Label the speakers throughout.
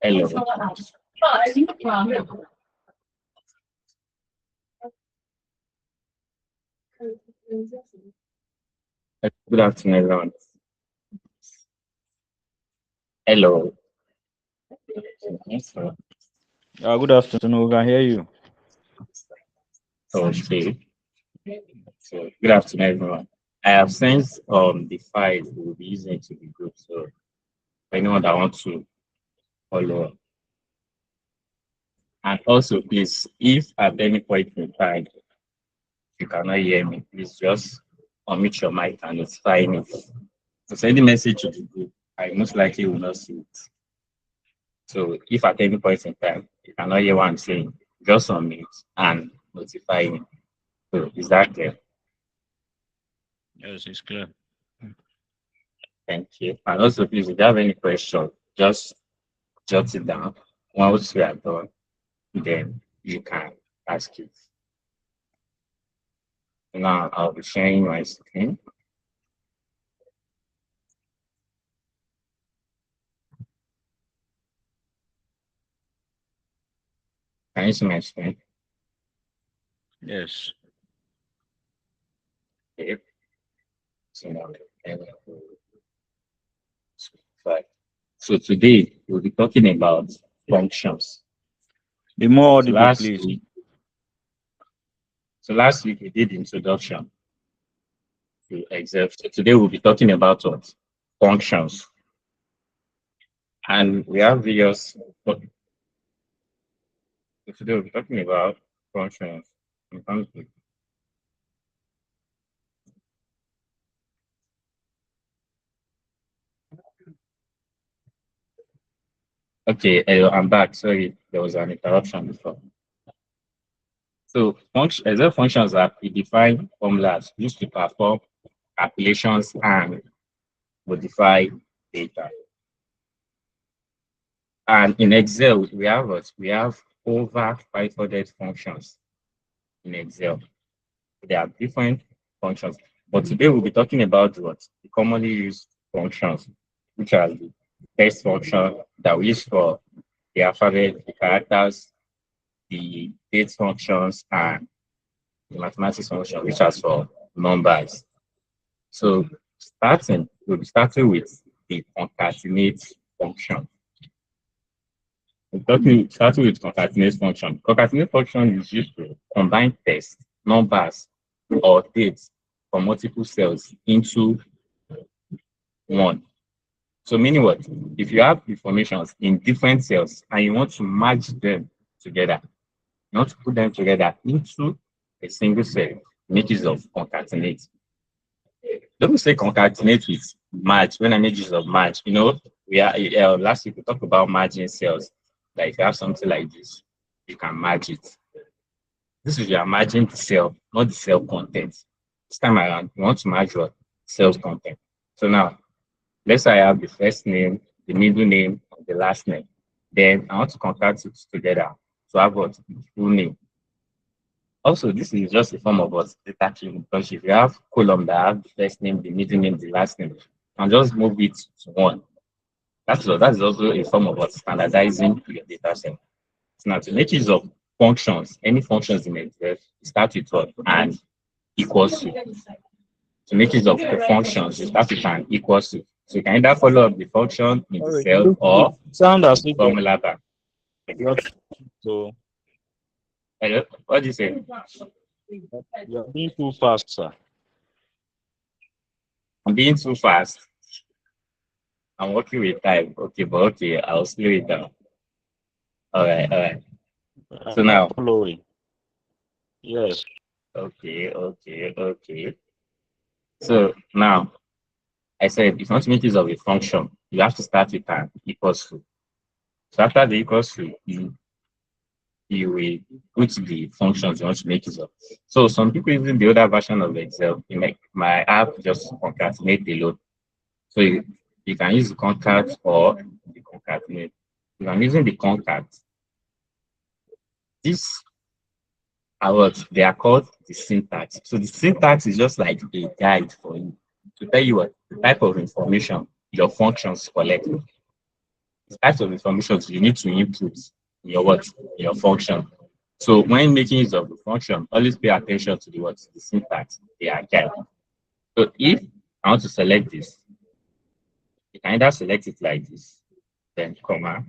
Speaker 1: Hello. Good afternoon, everyone. Hello. So,
Speaker 2: Good afternoon. We can hear you.
Speaker 1: okay. So, good afternoon, everyone. I have sent the files we'll be using to the group. So, for anyone that wants to follow up. And also, please, if at any point in time you cannot hear me, please just unmute your mic and notify me. So, send a message to the group. I most likely will not see it. So, if at any point in time you cannot hear what I'm saying, just unmute and notify me. So, is that clear?
Speaker 2: Yes, it's clear.
Speaker 1: Thank you. And also, please, if you have any question, just jot it down. Once we are done, then you can ask it. Now, I'll be sharing my screen. Can you see my screen?
Speaker 2: Yes.
Speaker 1: Okay. So, now, right. So today, we'll be talking about functions.
Speaker 2: Be more
Speaker 1: So
Speaker 2: audible,
Speaker 1: last
Speaker 2: please.
Speaker 1: week, so last week we did introduction to Excel. So today we'll be talking about what? Functions. And we have various. So today we'll be talking about functions. Okay, I'm back. Sorry, there was an interruption before. So Excel functions are predefined formulas used to perform calculations and modify data. And in Excel, we have what? We have over 500 functions in Excel. There are different functions. But today we'll be talking about what? The commonly used functions, which are the text function that we use for the alphabet, the characters, the date functions, and the mathematics function, which are for numbers. So we'll be starting with the concatenate function. Starting with concatenate function. Concatenate function is used to combine text, numbers, or dates from multiple cells into one. So meaning what? If you have informations in different cells and you want to merge them together, you want to put them together into a single cell, make use of concatenate. Don't say concatenate with merge. When I make use of merge, we are last week we talked about merging cells. Like if you have something like this, you can merge it. This is you are merging the cell, not the cell content. This time around, you want to merge your cell's content. So now, let's say I have the first name, the middle name, and the last name. Then I want to concatenate it together. So I've got the full name. Also, this is just a form of what data cleaning because if you have column that have the first name, the middle name, the last name, and just move it to one. That is also a form of what standardizing your data set. So now to make use of functions, any functions in Excel, you start with what and equals to. To make use of the functions, you start with an equals to. So you can either follow up the function in the cell or
Speaker 2: Sound as if
Speaker 1: formula bar.
Speaker 2: so
Speaker 1: Hello? What do you say?
Speaker 2: you're being too fast, sir.
Speaker 1: I'm being too fast. I'm working with time. Okay, but okay, I'll slow it down. All right, all right. So
Speaker 2: I'm
Speaker 1: now,
Speaker 2: following. Yes.
Speaker 1: okay. So now, I said if you want to make use of a function, you have to start with an equals to. So after the equals to, you will put the functions you want to make use of. So some people using the other version of Excel, you make my app just concatenate the load. So you can use the concat or the concatenate. If I'm using the concat, this are what they are called the syntax. So the syntax is just like a guide for you to tell you what the type of information your functions collect. The types of information you need to input in your what in your function. So when making use of the function, always pay attention to the syntax they are given. So if I want to select this, you can either select it like this, then comma,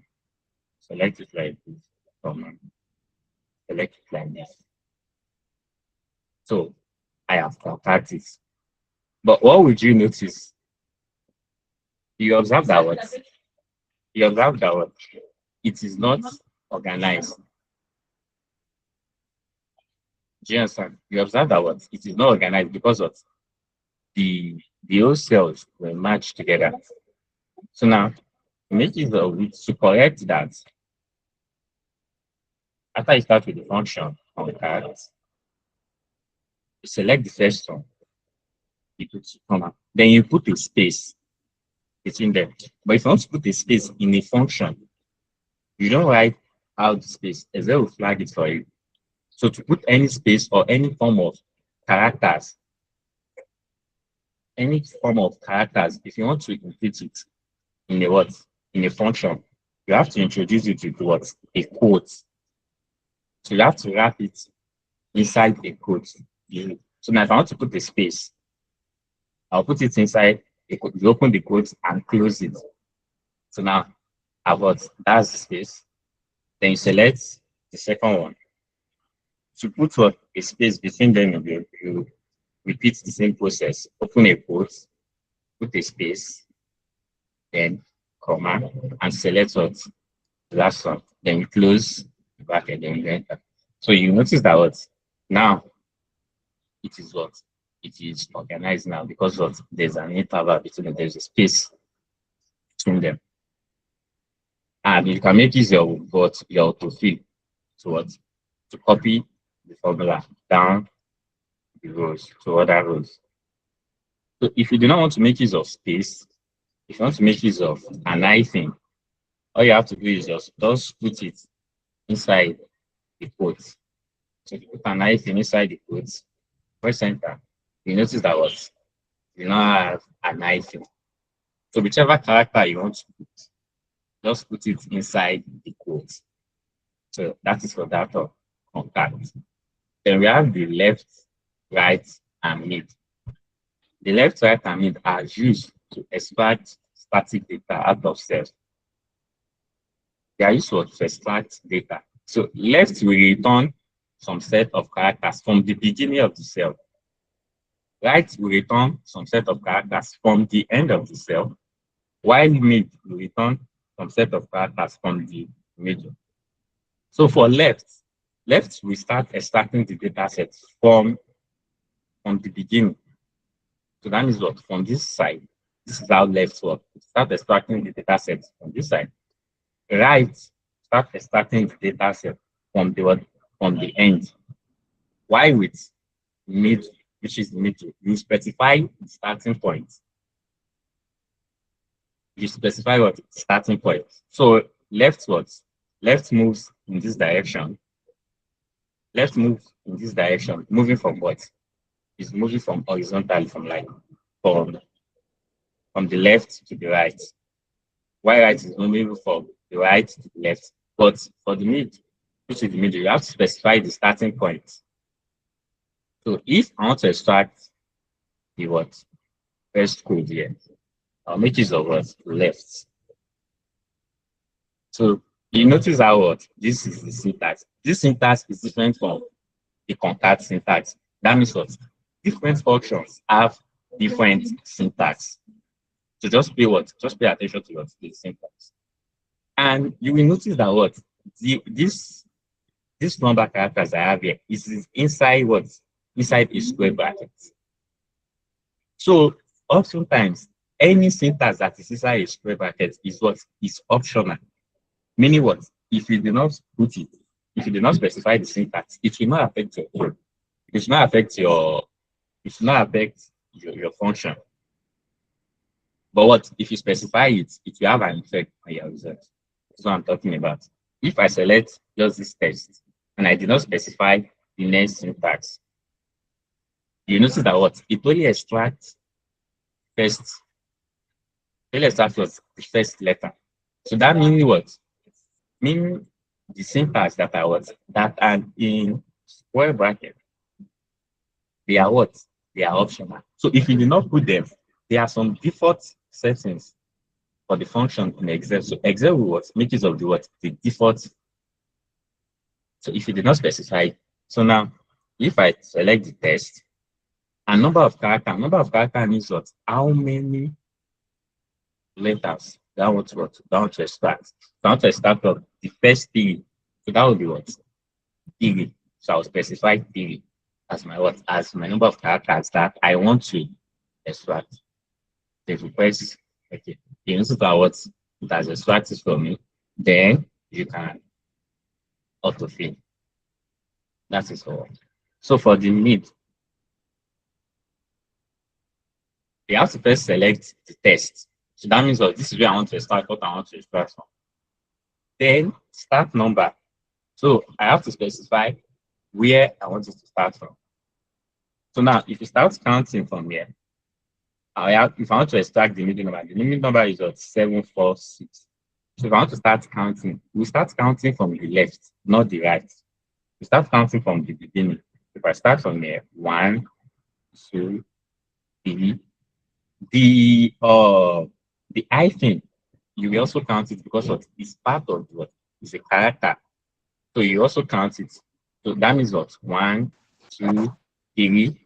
Speaker 1: select it like this, comma, select it like this. So I have contact it. But what would you notice? You observe that what? You observe that what? It is not organized. Do you understand? You observe that what? It is not organized because of the old cells were matched together. So now, make use of it to correct that. After you start with the function on the characters, you select the first one, you put comma, then you put a space between them. But if you want to put a space in a function, you don't write out the space, Excel will flag it for you. So to put any space or any form of characters, if you want to include it in a what? In a function, you have to introduce it with what? A quote. So you have to wrap it inside a quote. So now if I want to put a space, I'll put it inside a quote. You open the quote and close it. So now I've got that's the space. Then you select the second one. To put what a space between them, you repeat the same process. Open a quote, put a space, then comma, and select what the last one. Then you close the bracket, then you enter. So you notice that what now it is what it is organized now because of there's an interval between them, there's a space between them. And you can make use of what your autofill to what to copy the formula down the rows to other rows. So if you do not want to make use of space, if you want to make use of an hyphen, all you have to do is just put it inside the quotes. So if you put an hyphen inside the quotes, press enter, you notice that what you now have an hyphen. So whichever character you want to put, just put it inside the quotes. So that is for that of contact. Then we have the left, right, and mid. The left, right, and mid are used to extract static data out of cells. They are used to extract data. So left will return some set of characters from the beginning of the cell. Right will return some set of characters from the end of the cell, while mid will return some set of characters from the middle. So for left we start extracting the data set from the beginning. So that means what? From this side, this is how left works. Start extracting the data set from this side. Right, start extracting the data set from the end. Why with mid, which is middle, you specify the starting point. You specify what starting point. So left moves in this direction. Left moves in this direction, moving from what? Is moving from horizontally from the left to the right. While right is moving from the right to the left. But for the mid, which is the middle, you have to specify the starting point. So if I want to extract the what? First code here, I'll make use of what? Left. So you notice how what? This is the syntax. This syntax is different from the concat syntax. That means what? Different functions have different syntax. So just pay attention to what the syntax. And you will notice that what this number characters I have here is inside what? Inside a square bracket. So oftentimes any syntax that is inside a square bracket is what is optional. Meaning what? If you do not put it, if you do not specify the syntax, it will not affect your code. It will not affect your function. But what if you specify it, it will have an effect on your results. That's what I'm talking about. If I select just this text and I did not specify the next syntax, you notice that what it only extracts the first letter. So that means what? Mean the syntax that I was that are in square bracket, they are what? They are optional. So if you do not put them, there are some default settings for the function in Excel. So Excel will what? Make use of the what? The default. So if you did not specify, so now if I select the text and number of character means what? How many letters that want to what? That want to extract. That want to extract from the first three. So that would be what? Three. So I'll specify three as my what? As my number of characters that I want to extract. The request, okay. The institute what it has extracted from me, then you can autofill. That is all. So for the need, you have to first select the text. So that means this is where I want to start, what I want to extract from. Then start number. So I have to specify where I want it to start from. So now if you start counting from here, if I want to extract the middle number is what? 746. So if I want to start counting, we start counting from the left, not the right. We start counting from the beginning. If I start from here, 1, 2, 3. The hyphen, you will also count it because of it's part of what is a character. So you also count it. So that means what? 1, 2, 3,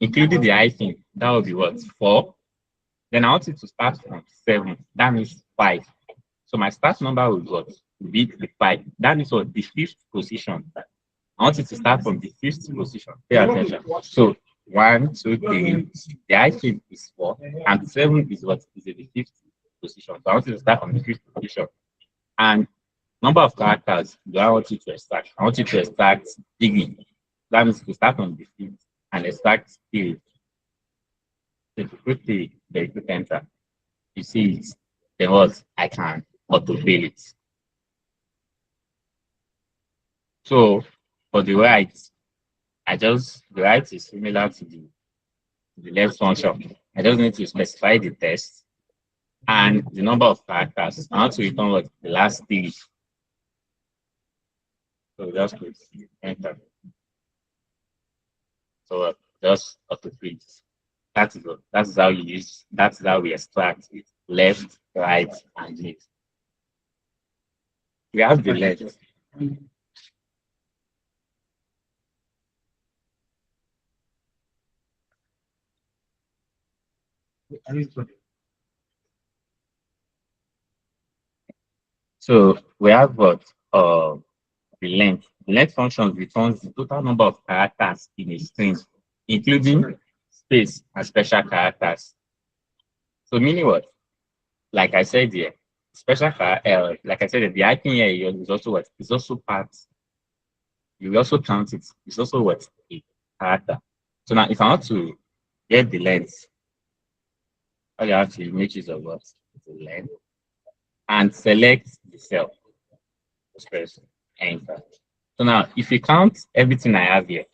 Speaker 1: including the hyphen. That will be what? 4. Then I want it to start from 7. That means 5. So my start number will be what? Will be the 5. That means what? The 5th position. I want it to start from the 5th position. Pay attention. So 1, 2, 3. The hyphen is 4, and 7 is what? Is the 5th position. So I want it to start from the 5th position. And number of characters do I want you to extract? I want you to extract 3. That means to start from the 5th and extract 3. So if you put the quick enter, you see it. Then what? I can autofill it. So for the right, the right is similar to the left function. I just need to specify the text and the number of characters. I want to return what? The last 3. So just put enter. So just autofill. That's how you use. That's how we extract it. Left, right, and mid. We have the left. So we have what? The length. The length function returns the total number of characters in a string, including space and special characters. So meaning what? Like I said here, like I said, the icon here is also what? It's also part. You will also count it. It's also what? A character. So now if I want to get the length, all you have to make use of what? The length. And select the cell. Press enter. So now if you count everything I have here,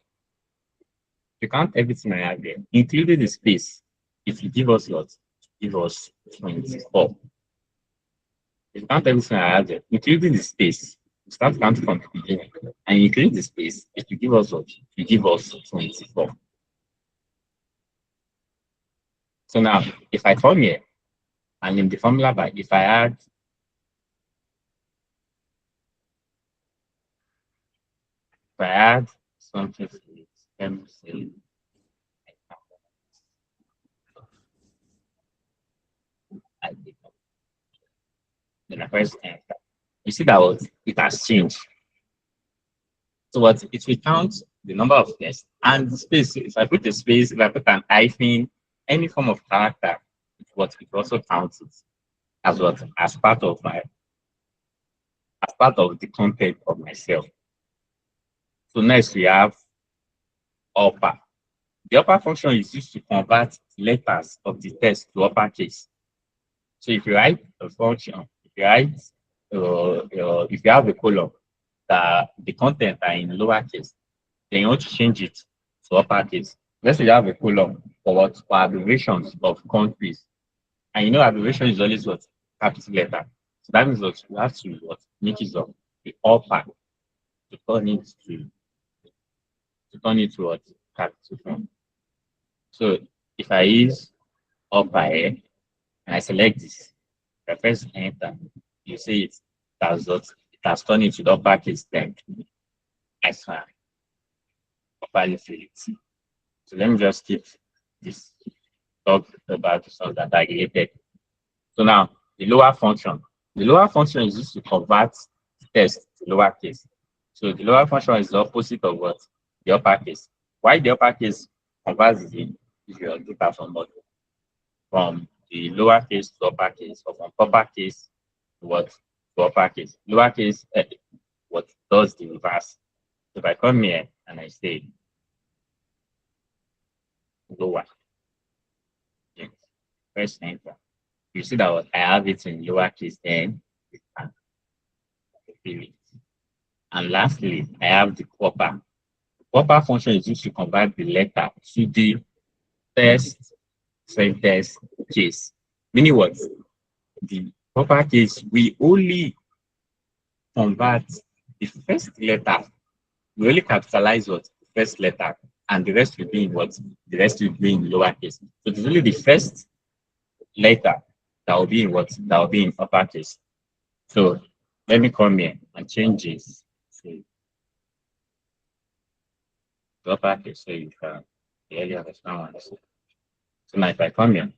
Speaker 1: including the space, if you give us what? Give us 24. If you count everything I have here, including the space, you start counting from the beginning, and include the space, if you give us what? You give us 24. So now, if I come here, and in the formula bar, if I add something to it, let me say, then I press enter. You see that what? It has changed. So what? It will count the number of tests and the space. If I put a space, if I put an hyphen, any form of character, it also counts it as what? As part of the content of my cell. So next we have upper. The upper function is used to convert letters of the text to uppercase. So if you write a function, if you have a column that the content are in lowercase, then you want to change it to uppercase. Let's say you have a column for abbreviations of countries. And you know abbreviation is always what? Capital letter. So that means what you have to what make use of the upper to turn it to what capital form. So if I use upper here and I select this, if I press enter, you see it has turned into the uppercase then. I can properly fill it. So let me just keep this talk about the stuff that are related. So now the lower function. The lower function is used to convert text to lowercase. So the lower function is the opposite of what? The uppercase. Why the uppercase converts the your data from the lowercase to uppercase or from uppercase to what to uppercase. Lowercase what does the reverse. So if I come here and I say lower, yes, press enter. You see that what I have it in lowercase then and fill it. And lastly, I have the upper. The upper function is used to convert the letter to the first sentence case. Meaning what? The upper case, we only convert the first letter. We only capitalize what? The first letter. And the rest will be in what? The rest will be in lowercase. So it's only the first letter that will be in what? That will be in uppercase. So let me come here and change this to uppercase so you can clearly understand what I'm saying. So now if I come here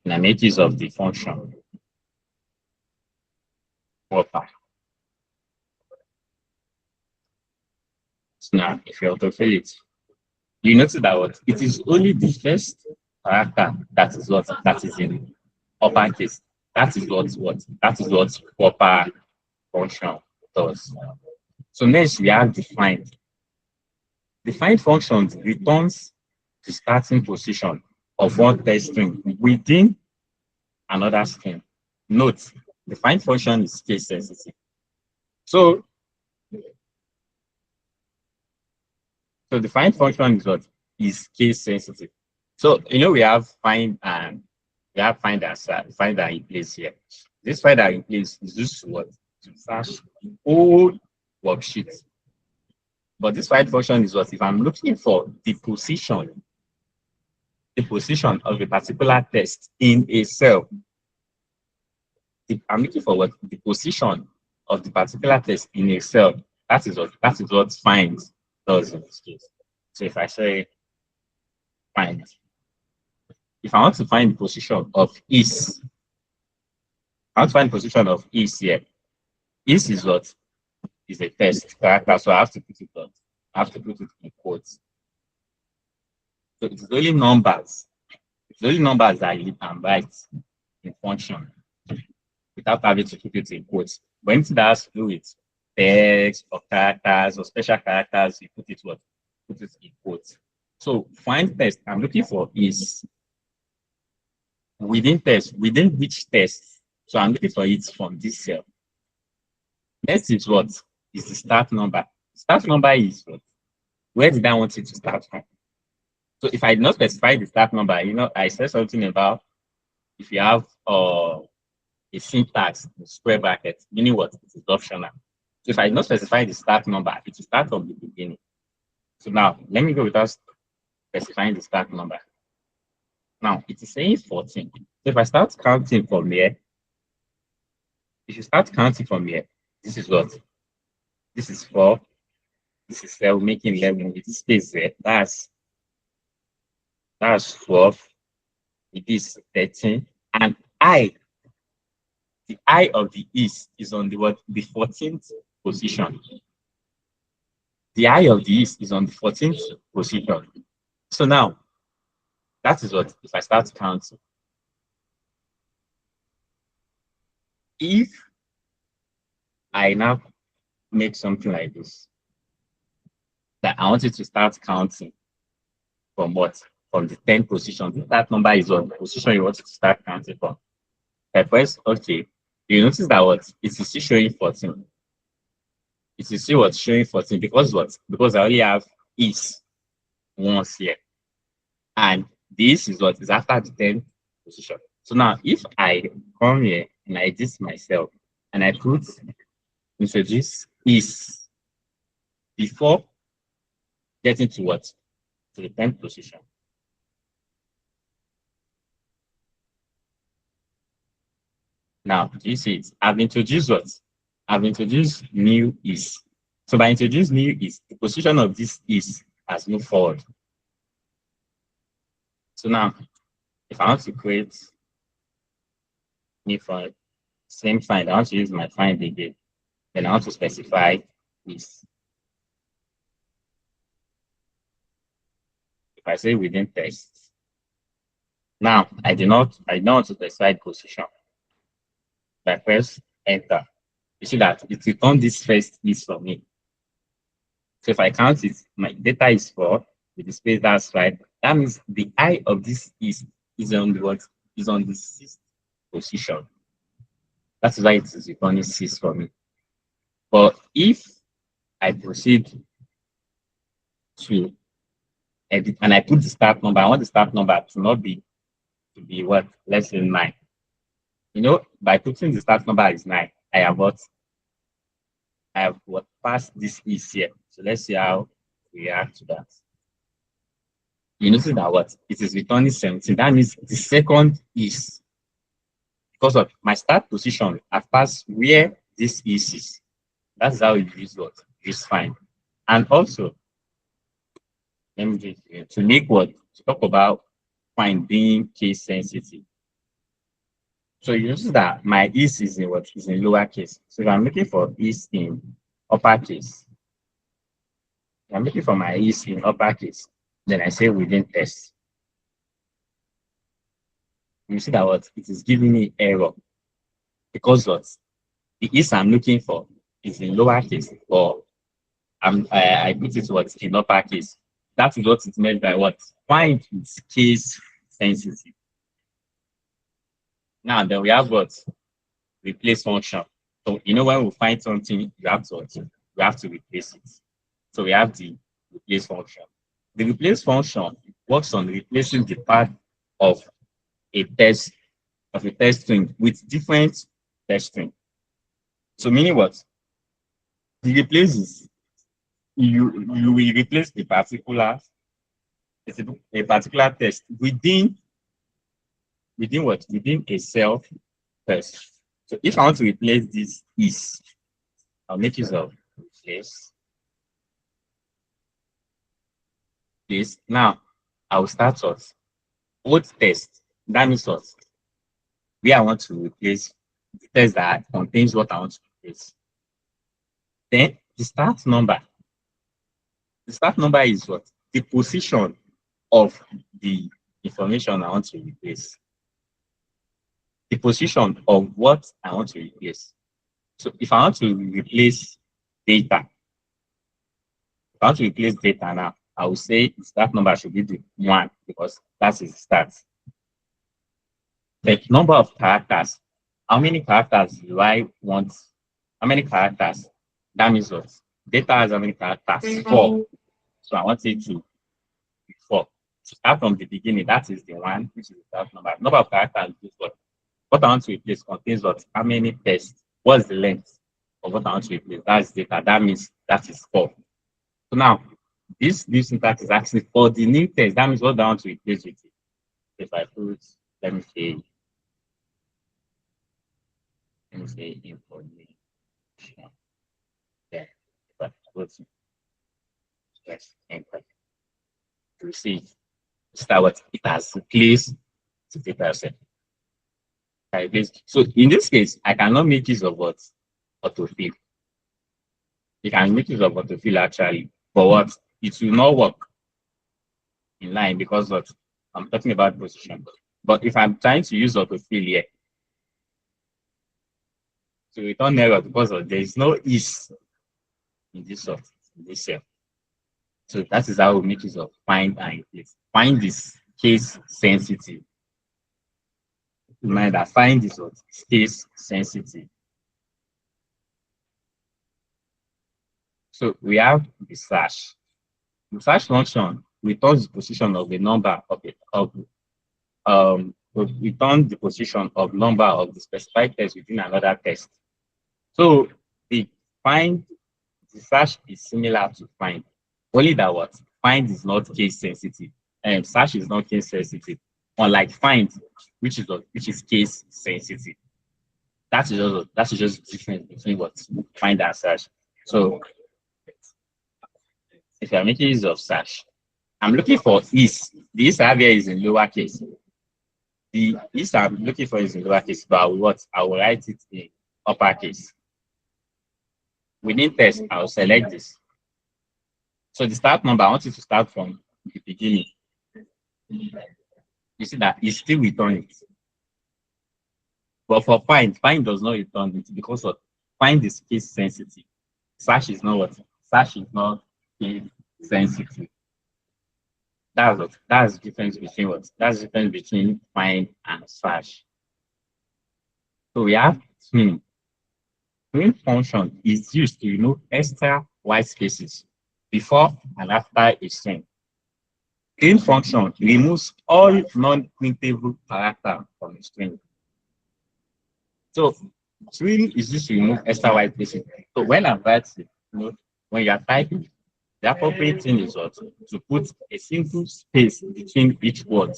Speaker 1: and I make use of the function upper. So now if you autofill it, you notice that what it is only the first character that is in uppercase. That is what upper function does. So next we have defined. Defined functions returns the starting position of one text string within another string. Note, defined function is case sensitive. So defined function is what is case sensitive. So we have find and we have finder in place here. This finder in place is used to what? To search old worksheets. But this find function is what? If I'm looking for the position of a particular text in a cell, if I'm looking for what? The position of the particular text in a cell. That is what find does in this case. So if I say find, if I want to find the position of is, I want to find the position of is here. Is what? Is a text character, so I have to put it in quotes. So it's only numbers. It's only numbers that you can write in function without having to put it in quotes. But anything that has to do with text or characters or special characters, you put it in quotes. So find text. I'm looking for is within text. Within which text? So I'm looking for it from this cell. Next is what? Is the start number. Start number is what? Where did I want it to start from? So if I did not specify the start number, I said something about if you have a syntax, square bracket, meaning what? It is optional. So if I did not specify the start number, it will start from the beginning. So now let me go without specifying the start number. Now it is saying 14. So if I start counting from here, if you start counting from here, this is what? This is 4. This is 7, making 11. It is space there. That's 12. It is 13. And the I of the east is on the what? The 14th position. The I of the east is on the 14th position. So now, that is what? If I start counting. If I now make something like this, that I want you to start counting from what? From the 10th position. That number is on the position you want to start counting from. I press OK. You notice that what? It is still showing 14. It is still what? Showing 14 because what? Because I only have is once here. And this is what is after the 10th position. So now if I come here and I exist myself, and I put introduce is before getting to what? To the 10th position. Now, do you see it? I've introduced what? I've introduced new is. So by introducing new is, the position of this is has moved forward. So now, if I want to create new find, same find, I want to use my find again. Then I want to specify is. If I say within text, now I don't want to specify position. If I press enter, you see that it returned this first is for me. So if I count it, my data is 4 with the space that's right. That means the I of this is on the what? Is on the 6th position. That's why it is returning 6 for me. But if I proceed to edit and I put the start number, I want the start number to not be what? Let's say 9. You know, by putting the start number is 9, I have what passed this is here. So let's see how we react to that. You notice that what? It is returning 17. That means the second is because of my start position. I've passed where this is. That's how you use what? Use find. And also, let me just to make what? To talk about find being case sensitive. So you notice that my is in what? Is in lowercase. So if I'm looking for is in uppercase, I'm looking for my is in uppercase, then I say within text. You see that what? It is giving me error because what? The is I'm looking for is in lowercase, or I put it what in uppercase. That is what it meant by what? Find its case sensitive. Now then we have what? Replace function. So you know when we find something, you have to replace it. So we have the replace function. The replace function works on replacing the part of a text string with different text string. So meaning what? The replace is you will replace a particular text within what? Within a self text. So if I want to replace this is, I'll make use of replace this. Now I will start with old text. That means what? Where I want to replace the text that contains what I want to replace. Then the start number. The start number is what? The position of the information I want to replace. The position of what I want to replace. So if I want to replace data, now, I will say the start number should be the 1 because that is the start. The number of characters. How many characters do I want? How many characters? That means what? Data has how many characters? 4. So I want it to be 4. To start from the beginning, that is the 1, which is the start number. Number of characters is what? What I want to replace contains what? How many tests? What's the length of what I want to replace? That's data. That means that is 4. So now, this new syntax is actually for the new text. That means what I want to replace with it. If I put, let me say information. Then if I put press enter, you see start what it has replaced 50%. So in this case, I cannot make use of what? Autofill. You can make use of autofill actually, but what? It will not work in line because what? I'm talking about position. But if I'm trying to use autofill here, to return error because of there is no is in this cell. So that is how we make use of find and replace. Find is case sensitive. Remember that find is what? Case sensitive. So we have the slash. The slash function returns the position of a number of to return the position of number of the specified text within another text. So the find, the search is similar to find, only that what find is not case sensitive, and search is not case sensitive. Unlike find, which is case sensitive. That's just the difference between what find and search. So if you're making use of search, I'm looking for is. The is I have here is in lowercase. The is I'm looking for is in lowercase, but I will write it in uppercase. Within text, I'll select this. So the start number, I want you to start from the beginning. You see that it still return it. But for find does not return it because of find is case sensitive. Search is not what? Search is not case sensitive. That's the difference between what? That's the difference between find and search. So we have twin. Twin function is used to remove extra white spaces before and after a string. Twin function removes all non-printable character from a string. So twin is used to remove extra white spaces. So when I'm writing, when you are typing, the appropriate thing is what? To put a simple space between each word.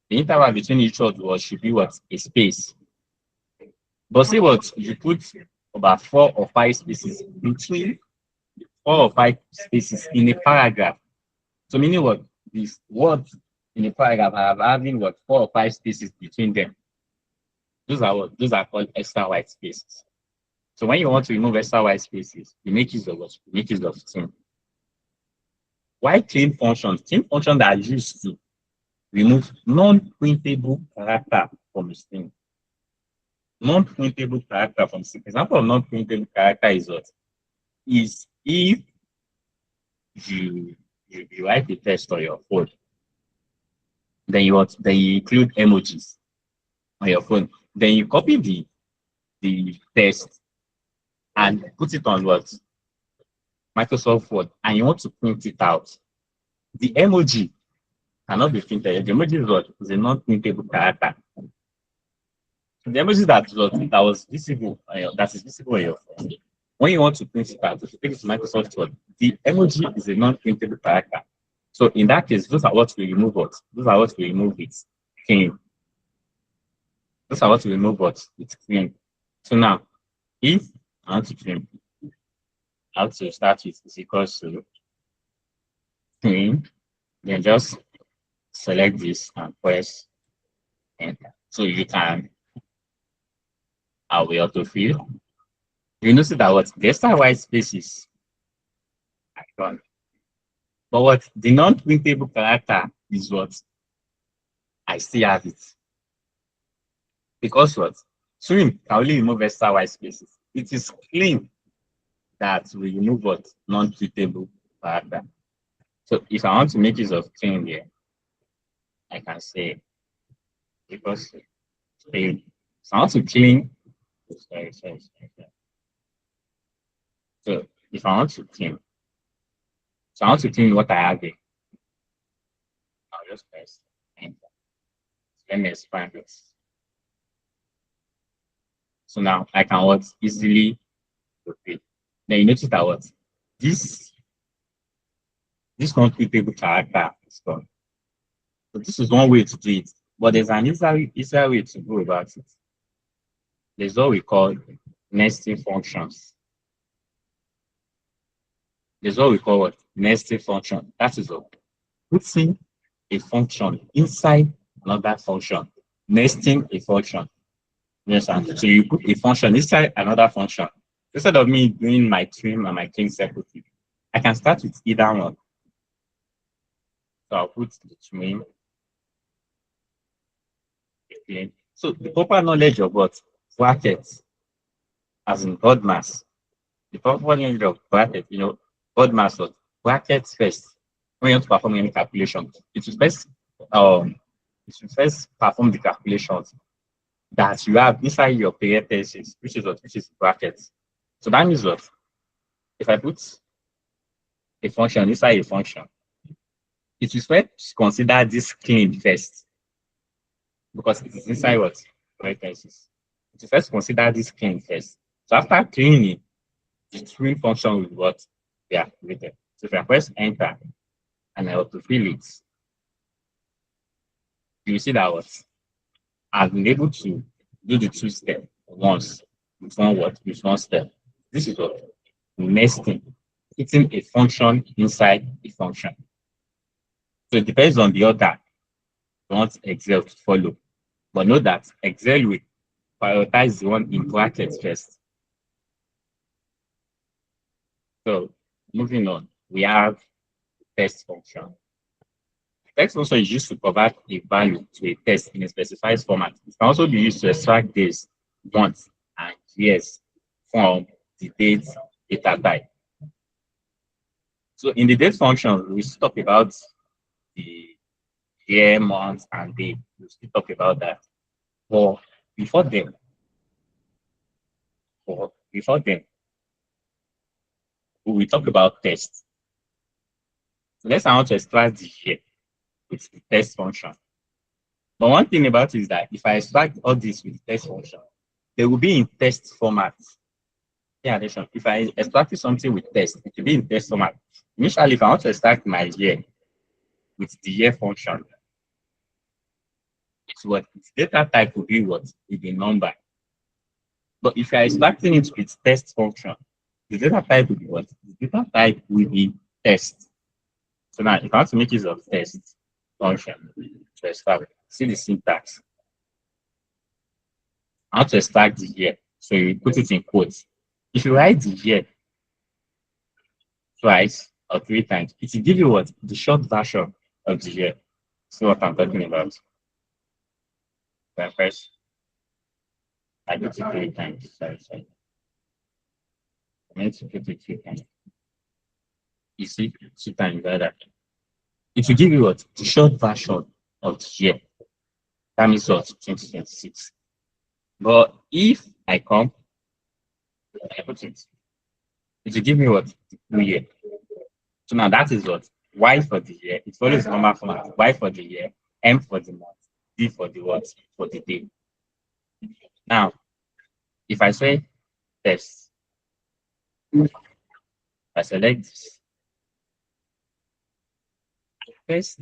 Speaker 1: The interval between each word should be what? A space. But see what? You put about 4 or 5 spaces between 4 or 5 spaces in a paragraph. So meaning what? These words in a paragraph are having what? 4 or 5 spaces between them. Those are what? Those are called extra white spaces. So when you want to remove extra white spaces, you make use of what? You make use of twin. Why twin functions? Twin functions are used to remove non-printable character from a string. Non-printable character from string. Example of non-printable character is what? Is if you write a text on your phone, then you include emojis on your phone. Then you copy the text and put it on what? Microsoft Word, and you want to print it out. The emoji cannot be printed. The emoji is what? Is a non-printable character. The emoji that was visible, that is visible on your phone. When you want to print it out, if you take it to Microsoft Word, the emoji is a non-printable character. So in that case, those are what we remove what? Those are what we remove it. Clean. Those are what we remove what? It's clean. So now, if I want to clean, I have to start with is equals to clean, then just select this and press enter. So you can we autofill. You notice that what the extra white spaces are gone. But what the non-printable character is what I still have it. Because what? Swim can only remove extra white spaces. It is clean that we remove what? Non-printable character. So if I want to make use of clean here, I can say because clean. So I want to clean. Sorry. So if I want to clean, so I want to clean what I have here. I'll just press enter. So let me expand this. So now I can what? Easily repeat. Then you notice that what? This non-printable character is gone. So this is one way to do it, but there's an easier way to go about it. There's what we call nesting functions. There's what we call what? Nesting function. That is what? Putting a function inside another function. Nesting a function. Yes, and so you put a function inside another function. Instead of me doing my trim and my clean separately, I can start with either one. So I'll put the trim. Okay. So the proper knowledge of what? Brackets, as in BODMAS. The proper knowledge of brackets, BODMAS or brackets first. When you want to perform any calculation, it will first perform the calculations that you have inside your parentheses, which is brackets. So that means what? If I put a function inside a function, it will first consider this clean first. because it is inside what parentheses. To first consider this clean first. So after cleaning, the string function will what they are created. So if I press enter and I autofill it, you see that what I've been able to do the two step once with one what with one step. This is what nesting, putting a function inside a function. So it depends on the order you want Excel to follow. But know that Excel will prioritize the one in brackets first. So moving on, we have test function. Text function is used to provide a value to a text in a specified format. It can also be used to extract days, months, and years from the date data type. So in the date function, we talk about the year, month, and day. We still talk about that. But before then, we will talk about text. So let's now to extract the year with the test function. But one thing about it is that if I extract all this with test function, they will be in test format. Yeah, attention. If I extract something with test, it will be in test format. Initially, if I want to extract my year with the year function, it's what its data type will be what will be number. But if I extracting it with test function, the data type will be what? The data type will be test. So now, if I want to make use of test function to extract, see the syntax. I want to extract the year, so you put it in quotes. If you write the year twice or three times, it will give you what? The short version of the year. See what I'm talking about. Then first, I put it three times. Sorry. I meant to put it three times. You see, two times like that. It will give you what? The short version of the year. That means what? 2026. But if I come, I put it will give me what? The full year. So now that is what? Y for the year. It follows the normal format. Y for the year, M for the month, D for the what? For the day. Now, if I say test, I select this. First,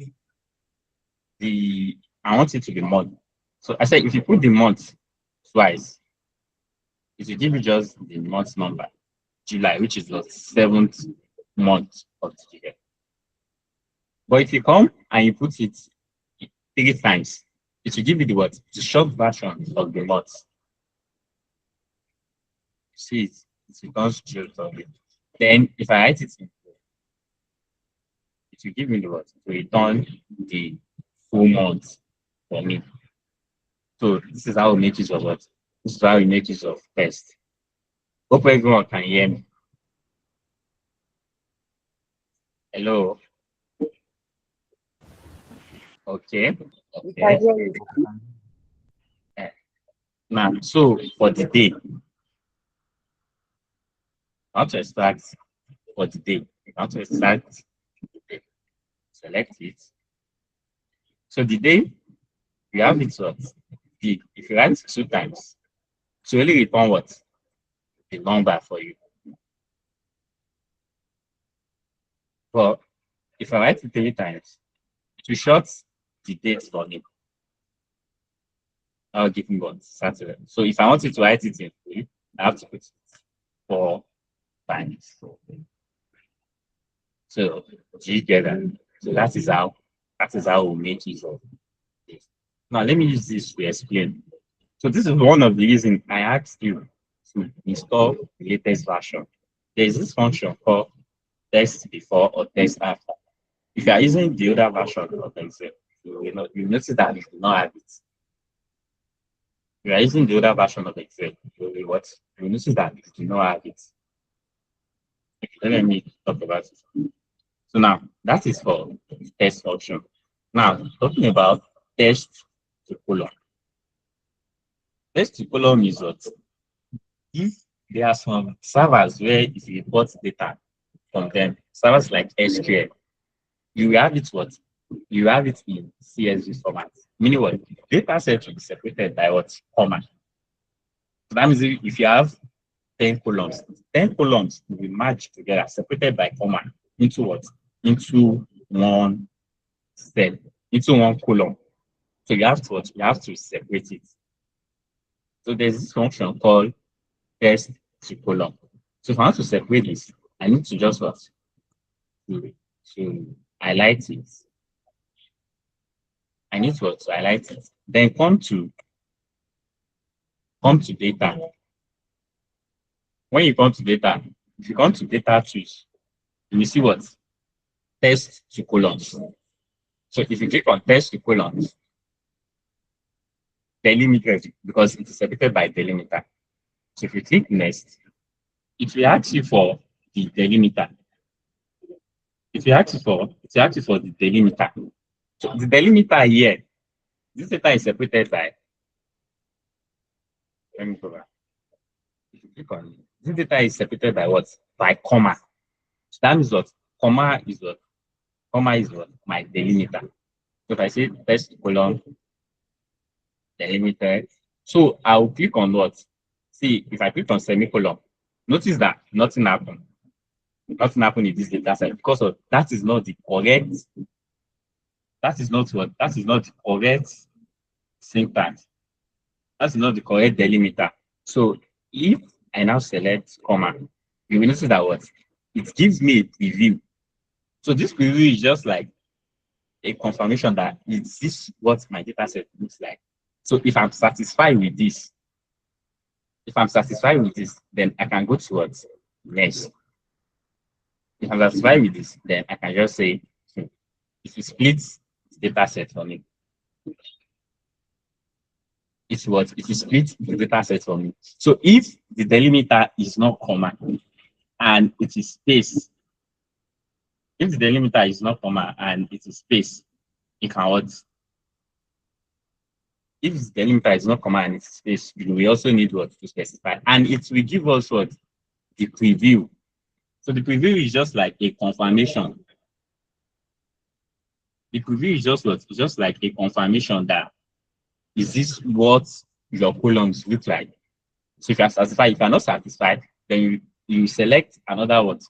Speaker 1: I want it to be month. So I said if you put the month twice, it will give you just the month number, July, which is the 7th month of the year. But if you come and you put it three times, it will give you the what? The short version of the month. See it becomes just of it. Then if I write it in full, it will give me the what? To return the full month for me. So this is how we make use of what? This is how we make use of test. Hope everyone can hear me. Hello. Okay. Now, so for the day, I want to extract for the day. I want to extract the day. Select it. So the day, you have it what? If you write 2 times, it will only return what? The number for you. But if I write it 3 times, it will short the date for me. I'll give me what? Saturday. So if I wanted to write it in full, I have to put it 4 times. So do you get that? So that is how we make use of this. Now let me use this to explain. So this is one of the reasons I asked you to install the latest version. There is this function called test before or test after. If you are using the older version of Excel, you notice that it will not have it. If you are using the older version of Excel, you will notice that it will not have it. Let me talk about it. So now that is for the test function. Now talking about test to column. Test to column is what? If there are some servers where if you import data from them, servers like SQL, you will have it what? you have it in CSV format. Meaning what? Data set will be separated by what? Comma. So that means if you have 10 columns, 10 columns will be merged together, separated by comma, into what? Into one cell, into one column. So you have to what? You have to separate it. So there's this function called test to column. So if I want to separate this, I need to just what? To highlight it. I need to highlight it. Then come to data. When you come to data, if you come to data tools, you will see what? Test to columns. So if you click on test to columns, delimiter, because it is separated by delimiter. So if you click next, it will ask you for the delimiter. It will ask you for the delimiter. So the delimiter here, this data is separated by, let me go back. If you click on it, this data is separated by what? By comma. So that means what? Comma is what? Comma is what? My delimiter. So if I say test column delimiter, so I'll click on what? See, if I click on semicolon, notice that nothing happened. Nothing happened in this data set because of that is not the correct. That is not what? That is not the correct syntax. That's not the correct delimiter. So if I now select comma, you will notice that what? It gives me a preview. So this preview is just like a confirmation that is this what my data set looks like. So if I'm satisfied with this, then I can go to what? Next. If I'm satisfied with this, then I can just say, if you split the data set for me, it's what? If you split the data set for me. So if the delimiter is not comma and it is space, if the delimiter is not comma and it is space, it can what? If the delimiter is not comma and it's space, we also need what to specify. And it will give us what? The preview. So the preview is just like a confirmation. The preview is just what? It's just like a confirmation that is this what your columns look like. So if you are satisfied, if you are not satisfied, then you select another what?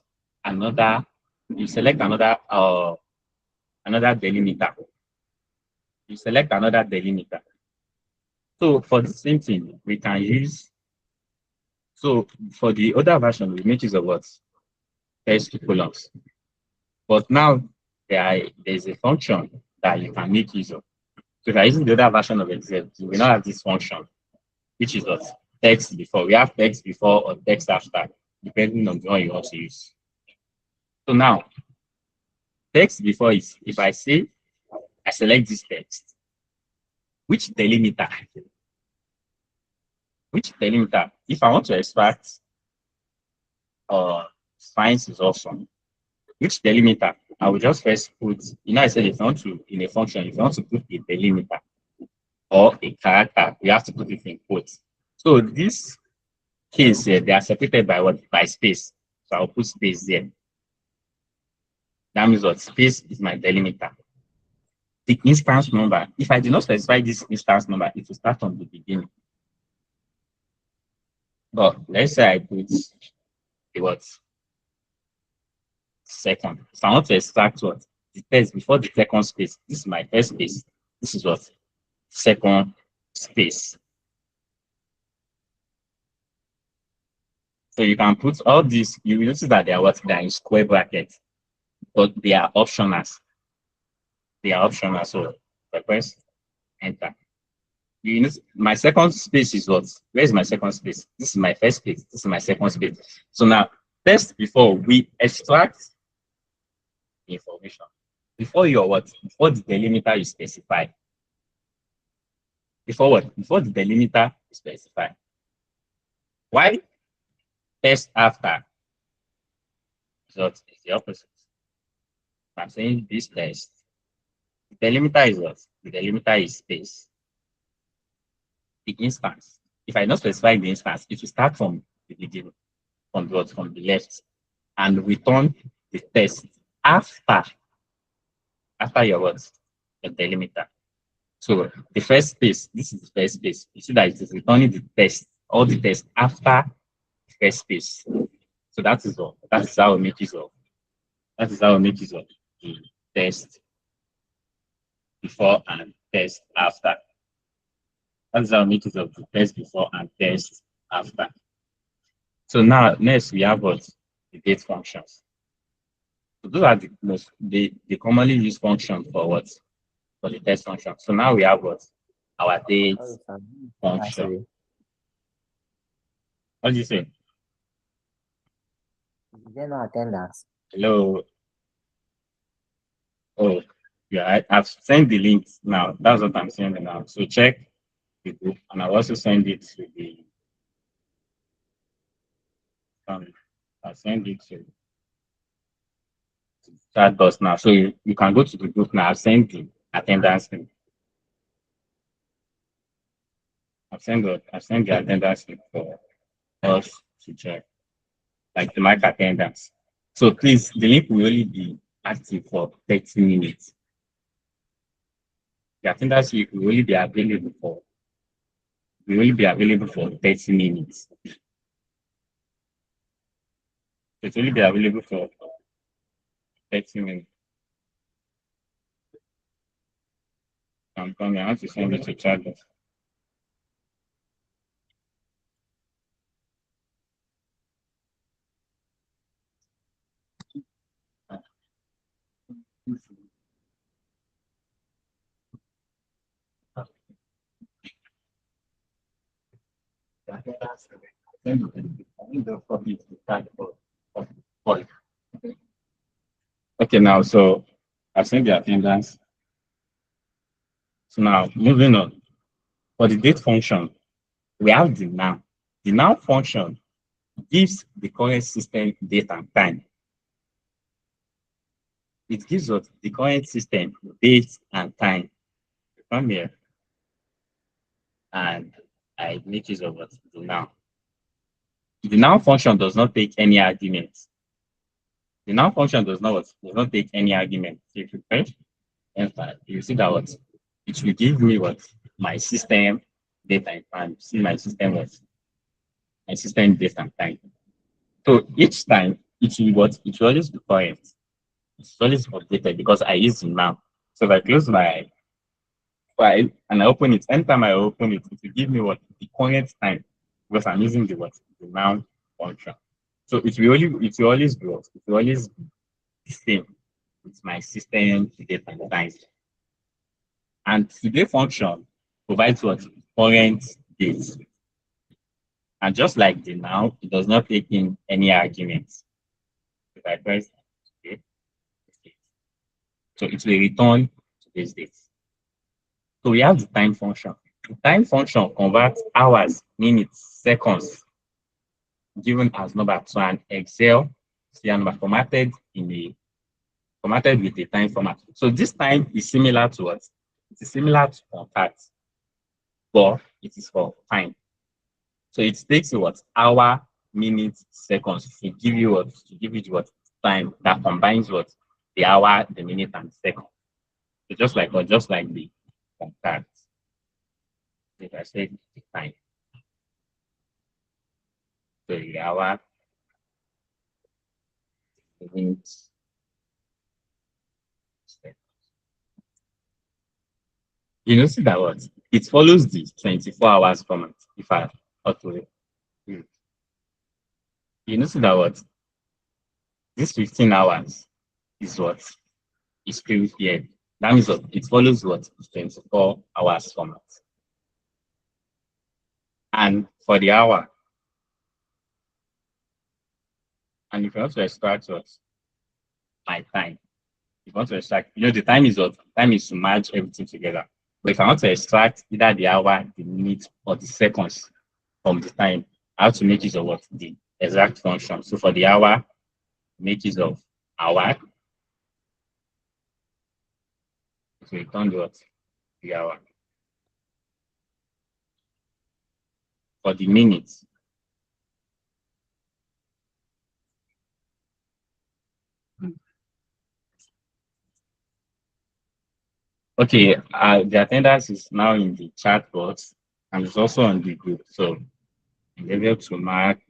Speaker 1: You select another delimiter. You select another delimiter. So for the same thing, we can use. So for the other version, we make use of what? Test columns. But now there's a function that you can make use of. So if you're using the other version of Excel, you will not have this function, which is what? Text before. We have text before or text after, depending on the one you want to use. So now, text before is if I say I select this text, which delimiter? If I want to extract finds is awesome, which delimiter? I will just first put, I said if you want to, in a function, if you want to put a delimiter or a character, you have to put it in quotes. So this case here, they are separated by what? By space. So I'll put space there. That means what? Space is my delimiter. The instance number, if I do not specify this instance number, it will start from the beginning. But let's say I put the what? Second. So I want to extract what? The first before the second space. This is my first space. This is what? Second space. So you can put all these, you will notice that they are what? They are in square brackets, but they are optionals. So I press enter. You know, my second space is what? Where is my second space? This is my first space. This is my second space. So now, first, before we extract information, before your what? Before the delimiter you specify. Before what? Before the delimiter you specify. Why? Test after. So it's the opposite. I'm saying this test. The delimiter is what? The delimiter is space. The instance. If I don't specify the instance, it will start from the beginning, from the left, and return the test after after your what? Your delimiter. So the first space, this is the first space. You see that it is returning the test, all the tests after the first space. So that is all. That is how we make use of. That is how we make use of the test before and test after. That's how we make use of the test before and test after. So now next we have what? The date functions. So those are the most the commonly used function for what? For the test function. So now we have what? Our date function. What do you say?
Speaker 3: Is there no attendance?
Speaker 1: Hello. Oh, yeah, I've sent the links now. That's what I'm sending now. So check the group, and I'll also send it to the I'll send it to chat box now. So you can go to the group now. I've sent the attendance link. I've sent the attendance link for us to check, like the mic attendance. So please, the link will only be active for 30 minutes. The attendance link will only be available for 30 minutes. It will only be available for 30 minutes. I'm coming. I want to send it to chat box. Okay, now so I've sent the attendance. So now moving on. For the date function, we have the now. The now function gives the current system date and time. It gives us the current system date and time. Come here and I make use of what the now. The now function does not take any arguments. The now function does not take any argument. So if you press enter, you see that what it will give me what my system data and time. See my system what my system data and time. So each time it will what it will always be current. It's always updated because I use it now. So if I close my file and I open it, anytime I open it, it will give me what the current time because I'm using the what the now function. So it will always be what it will always be the same with my system date and time. And today function provides what current date. And just like the now, it does not take in any arguments. If I press okay, so it will return today's date. So we have the time function. The time function converts hours, minutes, seconds given as number to an Excel serial number formatted with a time format. So this time is similar to what? It is similar to contact, but it is for time. So it takes what hour, minutes, seconds to give you what time that combines what the hour, the minute, and the second. So just like the contact. If I say the time, so the hour, the minutes, seconds. You know, see that what it follows the 24 hours format. If I auto, you know, see that what this 15 hours is what is period. That means what it follows what 24 hours format. And for the hour, and if you want to extract what my time, if you want to extract, the time is what time is to merge everything together. But if I want to extract either the hour, the minute, or the seconds from the time, I have to make use of what the exact function. So for the hour, make use of hour to return what the hour. For the minutes, Okay, the attendance is now in the chat box and it's also on the group. So you're able to mark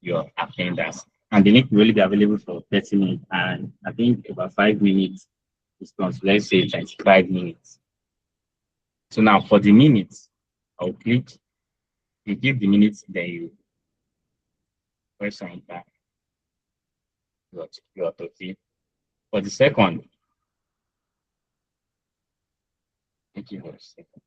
Speaker 1: your attendance. And the link will only be available for 30 minutes. And I think about 5 minutes is gone. So let's say 25 minutes. So now for the minutes, I'll click, you give the minutes, then you press enter. You're okay. For the second, thank you for a second.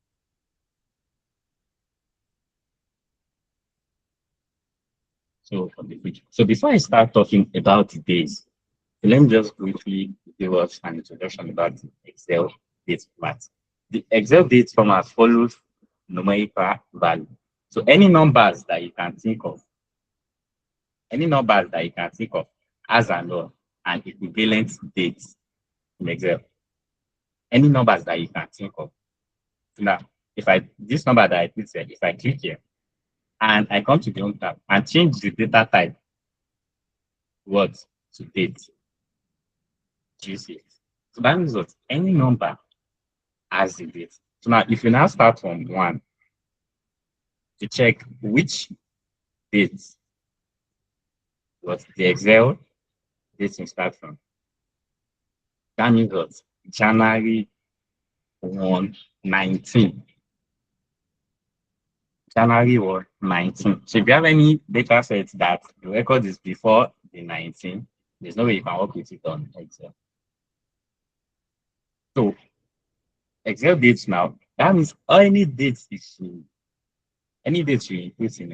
Speaker 1: So for the future. So before I start talking about the days, let me just briefly give us an introduction about the Excel date format. The Excel date format follows numerical value. So any numbers that you can think of as an equivalent date in Excel. Any numbers that you can think of. So now, this number that I put here, if I click here and I come to the home tab and change the data type to date, do you see it? So that means that any number has the date. So now, if you now start from 1 to check which date the Excel date will start from, that means that January 1, 19. January 1, 19. So if you have any data sets that the record is before the 19, there's no way you can work with it on Excel. So Excel dates now, that means any dates you input in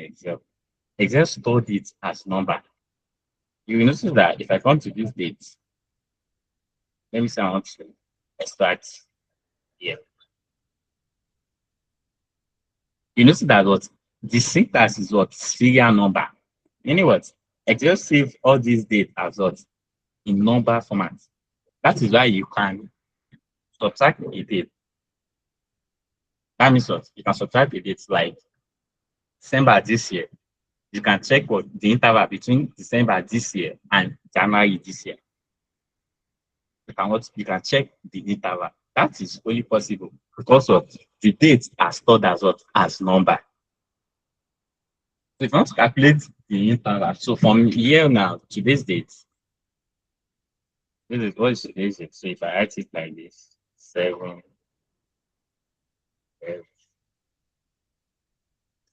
Speaker 1: Excel stores it as number. You will notice that if I come to this date, let me say I want to extract here. You notice that the syntax is serial number. Meaning what? Excel save all these dates as in number format. That is why you can subtract a date. That means what? You can subtract a date like December this year. You can check what the interval between December this year and January this year. You can check the interval. That is only possible because of the dates are stored as number. So if you want to calculate the interval, so from here now to this date, this is what is today's date. So if I write it like this, 7,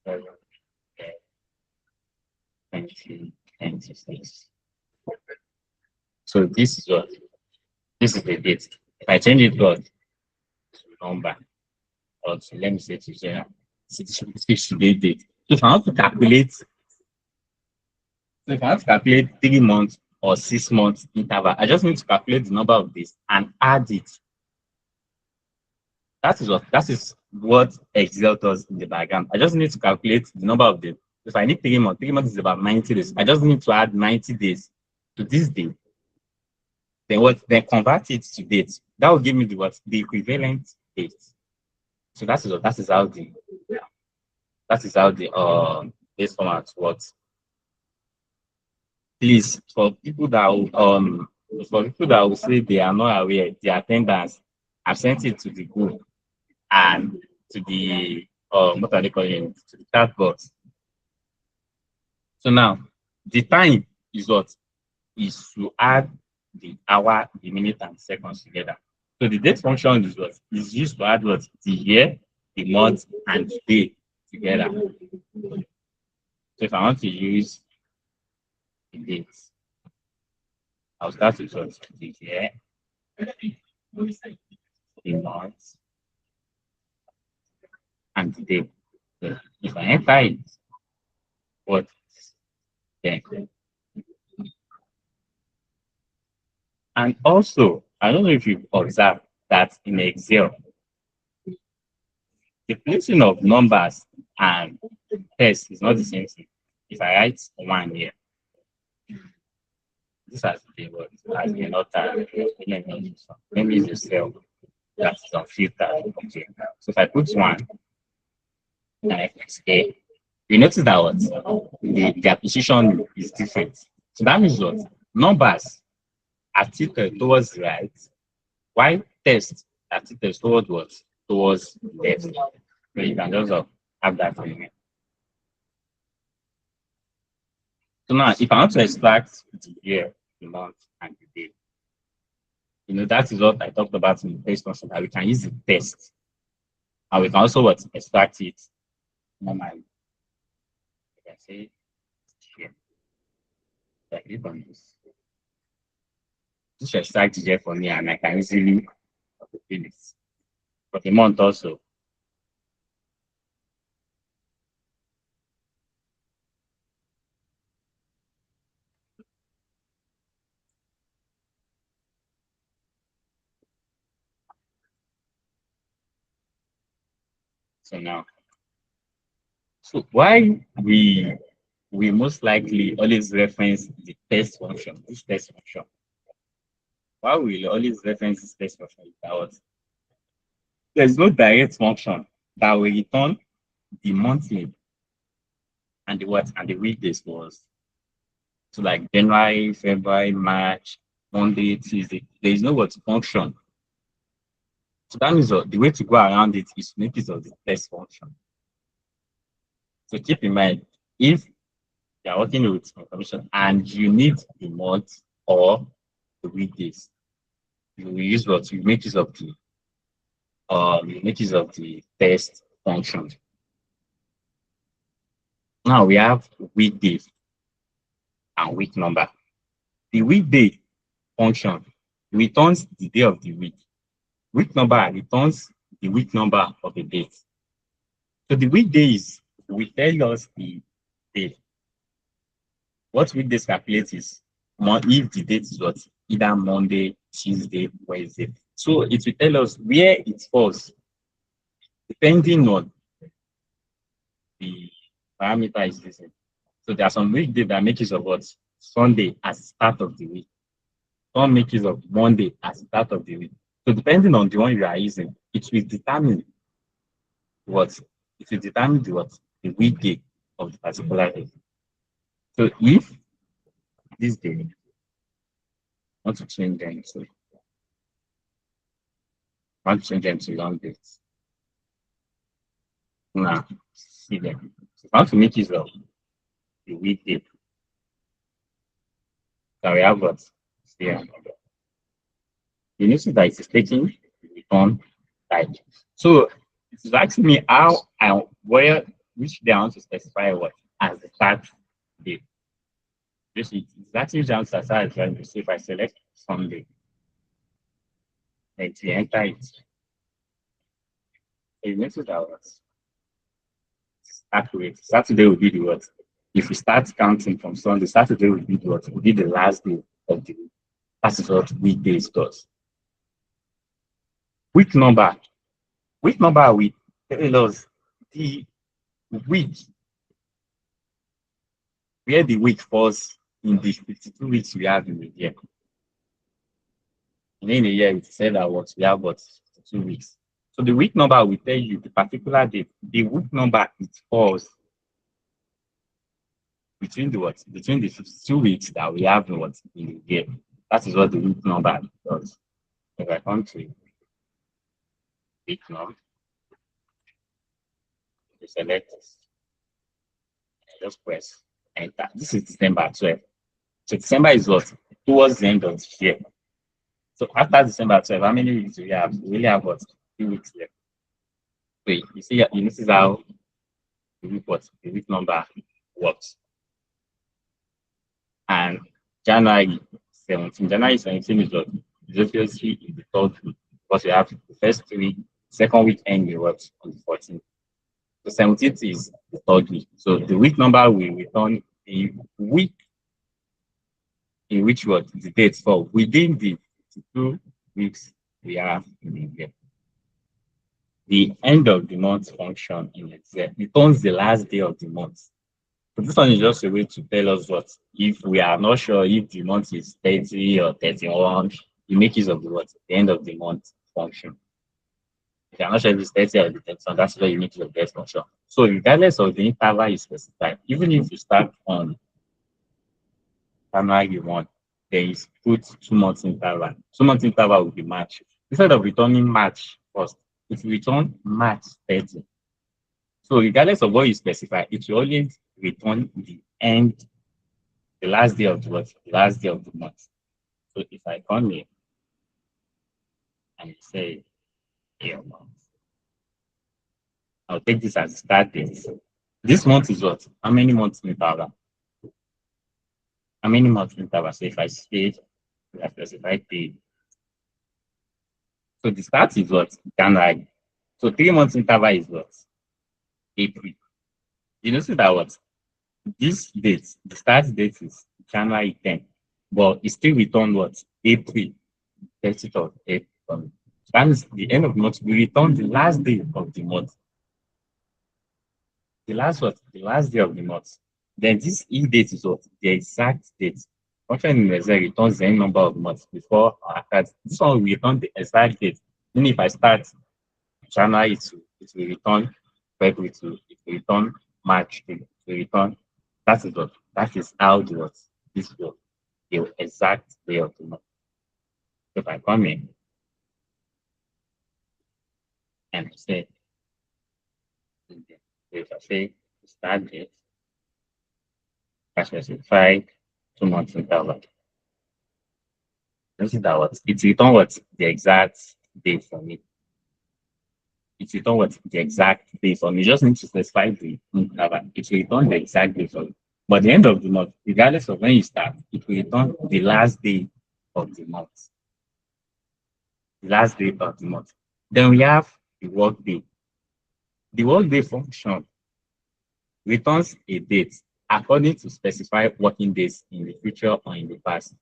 Speaker 1: 7, 2026. So this is the date. If I change it to number, or to, let me say to general, today's date. So if I want to calculate 3 months or 6 months interval, I just need to calculate the number of days and add it. That is what Excel does in the background. I just need to calculate the number of days. If I need 3 months, 3 months is about 90 days. I just need to add 90 days to this day. Then convert it to date. That will give me the equivalent date. So that is how the base format works. Please, for people that will say they are not aware, the attendance, I've sent it to the group and to the what are they calling, to the chat box. So now the time is to add the hour, the minute, and seconds together. So the date function is used to add the year, the month, and the day together. So if I want to use the dates, I'll start with the year, the month, and the day. So if I enter it, then. And also, I don't know if you've observed that in Excel, the placing of numbers and text is not the same thing. If I write 1 here, this has been not let me use the cell that's on filter. Okay. So if I put 1 and I press A, you notice that their position is different. So that means numbers are tilted towards the right, while text That it is towards what? Towards left. So you can just have that in mind. So now, if I want to extract the year, the month, and the day, that is what I talked about in the first function, that we can use the test. And we can also what? Extract it normally. You can say here. I click on this. This should extract the year for me, and I can easily fill it. For the month also. So now, so why we most likely always reference the test function, this test function. Why we always reference this test function is that there's no direct function that will return the monthly and the what and the weekdays for us. So like January, February, March, Monday, Tuesday. There is no what function. So that means the way to go around it is to make use of the test function. So keep in mind, if you are working with information and you need the month or the weekdays, you will use what you make use of the test function. Now we have weekdays and week number. The weekday function returns the day of the week. Week number returns the week number of the date. So the weekdays will tell us the day. What weekdays calculate is if the date is what? Either Monday, Tuesday, Wednesday. So it will tell us where it falls, depending on the parameter is using. So there are some weekdays that make use of what? Sunday as start of the week. Some make use of Monday as start of the week. So depending on the one you are using, it will determine what? It will determine the weekday of the particular day. So if this day I want to change them to long days. Now see them. So I want to make use of the weekday. So we have what here. You notice that it is taking the return type. So it's asking me how and where which day I want to specify what as the start date. This is exactly the answer as I was trying to say. If I select Sunday, and to enter it, you notice that what accurate. Saturday will be the what? If we start counting from Sunday, Saturday will be the what? Will be the last day of the week. That is what weekdays does. Week number. Week number will tell us the week, where the week falls in the 52 weeks we have in the year. And in a year, it said that what we have what 52 weeks. So the week number will tell you the particular date, the week number it falls between the 52 weeks that we have in the year. That is what the week number does. If I come to week number, you select this. Just press enter. This is December 12. So December is what? Towards the end of the year. So after December 12, how many weeks do we have? We really have what? 2 weeks left. So you see, this is how the week number works. And January 17 is what? Is obviously in the third week because we have the first week, second week ending works on the 14th. The 17th is the third week. So the week number will return the week in which the dates fall within the 2 weeks we have in the year. The end of the month function in Excel returns the last day of the month. So this one is just a way to tell us what if we are not sure if the month is 30 or 31, you make use of the end of the month function. If you are not sure if it's 30 or 31, that's where you make use of the function. So regardless of the interval you specify, even if you start on January 1, then you put 2 months interval. 2 months interval will be March Instead of returning March 1st, it will return March 30. So regardless of what you specify, it will always return the last day of the month, the last day of the month. So if I come here and say a month, I'll take this as start date. This month is what? How many months in interval? How many months in interval? So if I say, I specify day. So the start is what? January. So 3 months interval is what? April. You notice that what? This date, the start date is January 10, but it still return what? April 30th of April. That means the end of the month, we return the last day of the month. The last what? The last day of the month. Then this E date is what? The exact date. Function in Excel returns the end number of months before or after. This one will return the exact date. Meaning if I start January it will return February to, it will return March to, it will return. That is what. That is how the what this will the exact day of the month. So if I come in and say, if I say start date, I specify 2 months interval. This is that what it return what the exact date for me. It return what the exact date for me. You just need to specify the interval. It will return the exact date for me. But at the end of the month, regardless of when you start, it will return the last day of the month. The last day of the month. Then we have the work day. The work day function returns a date according to specified working days in the future or in the past.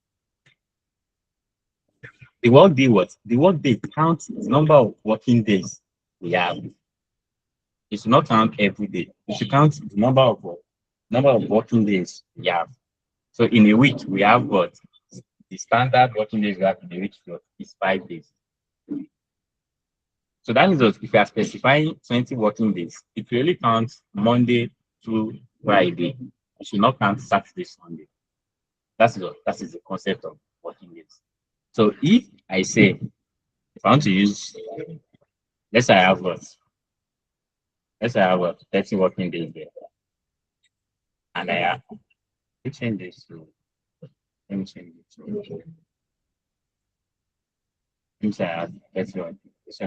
Speaker 1: The work day what? The work day counts the number of working days we have. It should not count every day. It should count the number of working days we have. So in a week, we have what? The standard working days we have in a week is 5 days. So that means that if you are specifying 20 working days, it really counts Monday through Friday. It should not count Saturday, Sunday. That is the concept of working days. So if I say, if I want to use, let's say I have what? Let's say I have what? 30 working days there. And I have, let me change this to, let me change it to, let me say I have 30 working days.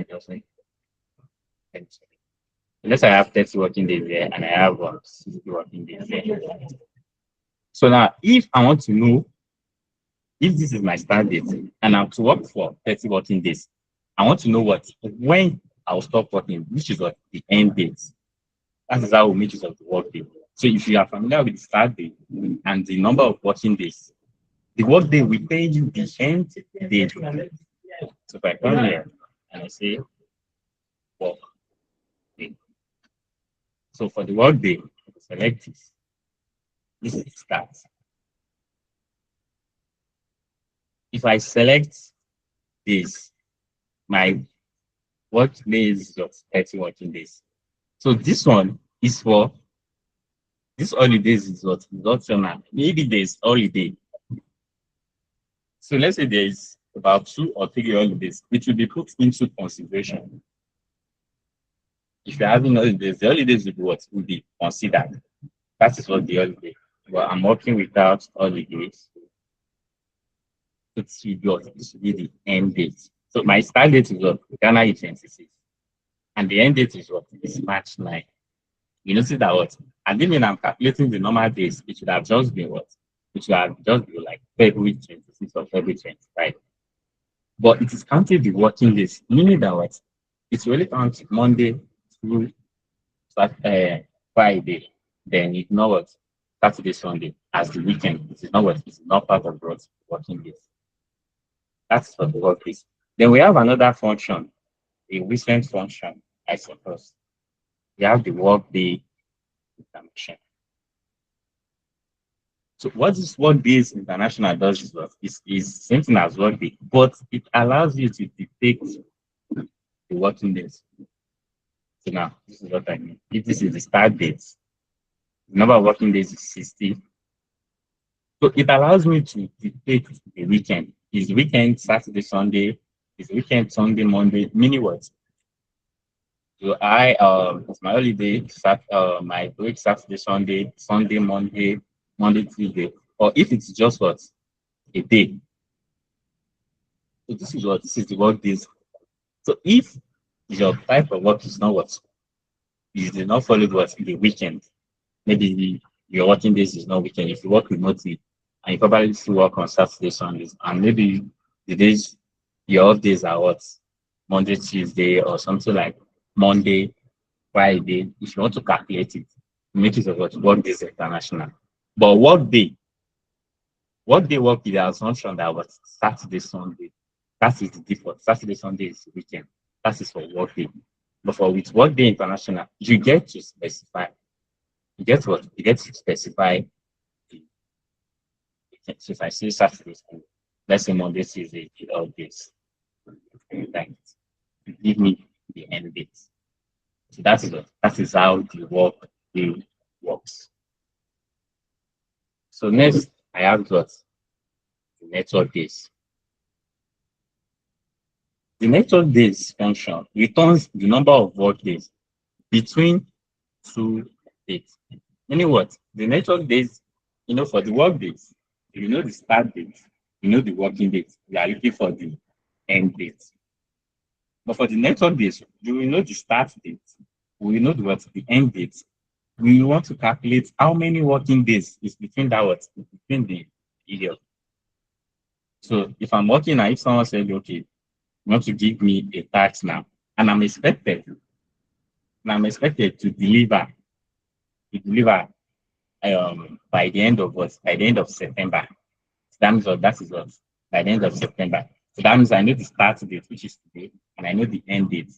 Speaker 1: Let's say I have 30 working days there and I have 60 working days there. So now, if I want to know if this is my start date and I'm to work for 30 working days, I want to know what when I'll stop working, which is what the end date. That is how we make use of the work day. So if you are familiar with the start date and the number of working days, the work day will tell you the end date. So if I come here and I say work day. So for the work day, select this. This is start. If I select this, my work days is 30 working days. So this one is for this holidays is what is optional. Maybe there's holiday. So let's say there is about 2 or 3 holidays, which will be put into consideration. If you're having holidays, the holidays will be considered. That is what the holiday. Well, I'm working without holidays. This will be the end date. So my start date is what? January 26. And the end date is what? It's March 9. You notice that what? And then when I'm calculating the normal days, it should have just been what? It should have just been like February 26 or February 25. But it is counting the working days, meaning that what? It's really counting Monday through Friday. Then it's not what? Saturday, Sunday as the weekend. It is not what? It is not part of the working days. That's for the work days. Then we have another function, a recent function, I suppose. We have the work day information. So what this work days international does is same thing as work day, but it allows you to detect the working days. So now this is what I mean. If this is the start date, the number of working days is 60. So it allows me to detect the weekend. Is weekend Saturday, Sunday, It's weekend, Sunday, Monday, mini what? So it's my holiday, my break Saturday, Sunday, Sunday, Monday, Monday, Tuesday. Or if it's just what? A day. So this is the work days. So if your type of work is not what you did not follow what the weekend, maybe your working days is not weekend. If you work remotely and you probably still work on Saturday, Sundays, and maybe the days your off days are what? Monday, Tuesday, or something like Monday, Friday. If you want to calculate it, make it of what work days international. But work day work with the assumption that was Saturday, Sunday. That is the default. Saturday, Sunday is the weekend. That is for work day. But for with work day international, you get to specify. You get what? You get to specify the weekend. So if I say Saturday, Sunday, let's say Monday, Tuesday, all this. Like, give me the end date. So that is how the work day works. So next, I have what the network days. The network days function returns the number of work days between two dates. Meaning what? The network days, for the work days, you know the start date, you know the working date. You are looking for the end date. But for the network days, you will know the start date, we will know the end date. We want to calculate how many working days is between between the period. So if I'm working now, if someone said, okay, you want to give me a tax now, and I'm expected to deliver by the end of what? By the end of September. So that is what? By the end of September. So that means I know the start date, which is today, and I know the end date.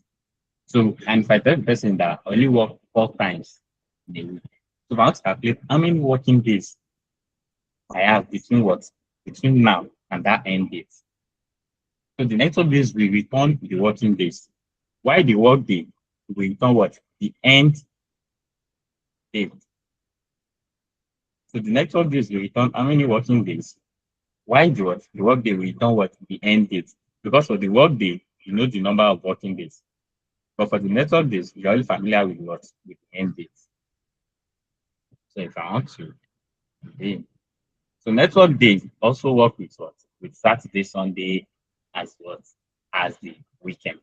Speaker 1: So, and if I tell the person that I only work 4 times in a week, so if I want to calculate how many working days I have between what? Between now and that end date. So the next of days will return the working days. Why the work day will return what? The end date. So the next of days will return how many working days? Why the what? The work day will return what? The end date. Because for the work day, you know the number of working days. But for the network days, you're already familiar with what? With the end date. So if I want to, okay. So network days also work with what? With Saturday, Sunday as what? As the weekend.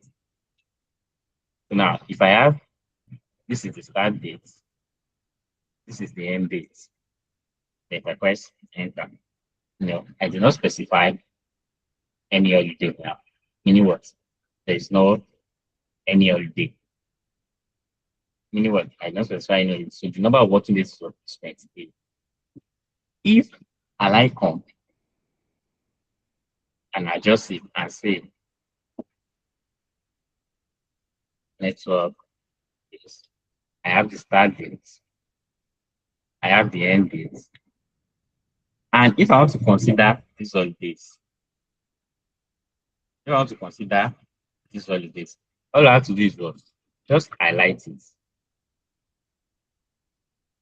Speaker 1: So now, if I have, this is the start date, this is the end date. Then if I press enter, I do not specify any holiday now. Meaning what? There is no any holiday. Meaning what? I don't specify any holiday. So the number of working days is what? 28. If I like come and adjust it and say network is, I have the start date, I have the end date. And if I want to consider these holidays, all I have to do is what? Just highlight it.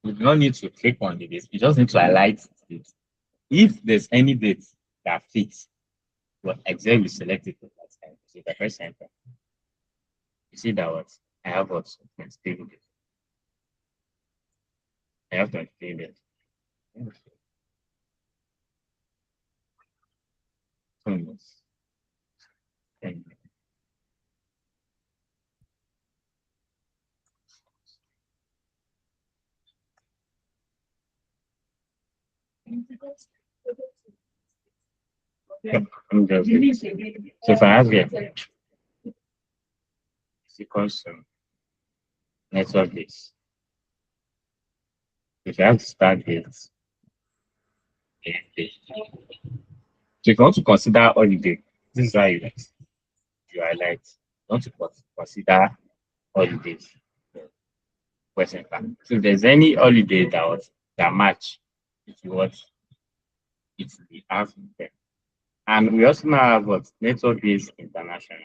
Speaker 1: You do not need to click on the date. You just need to highlight it. If there's any date that fits what exactly selected at that time, so if I press enter, you see that what I have what 23 days. I have 23 days. Almost. Yep, so if I have here, it's equals to network days. If I have start dates, end date. So if you want to consider holiday, this is why you highlight. You want to consider holidays. Question. So if there's any holiday that match, if you want, it will be asked there. And we also now have what Network Days International.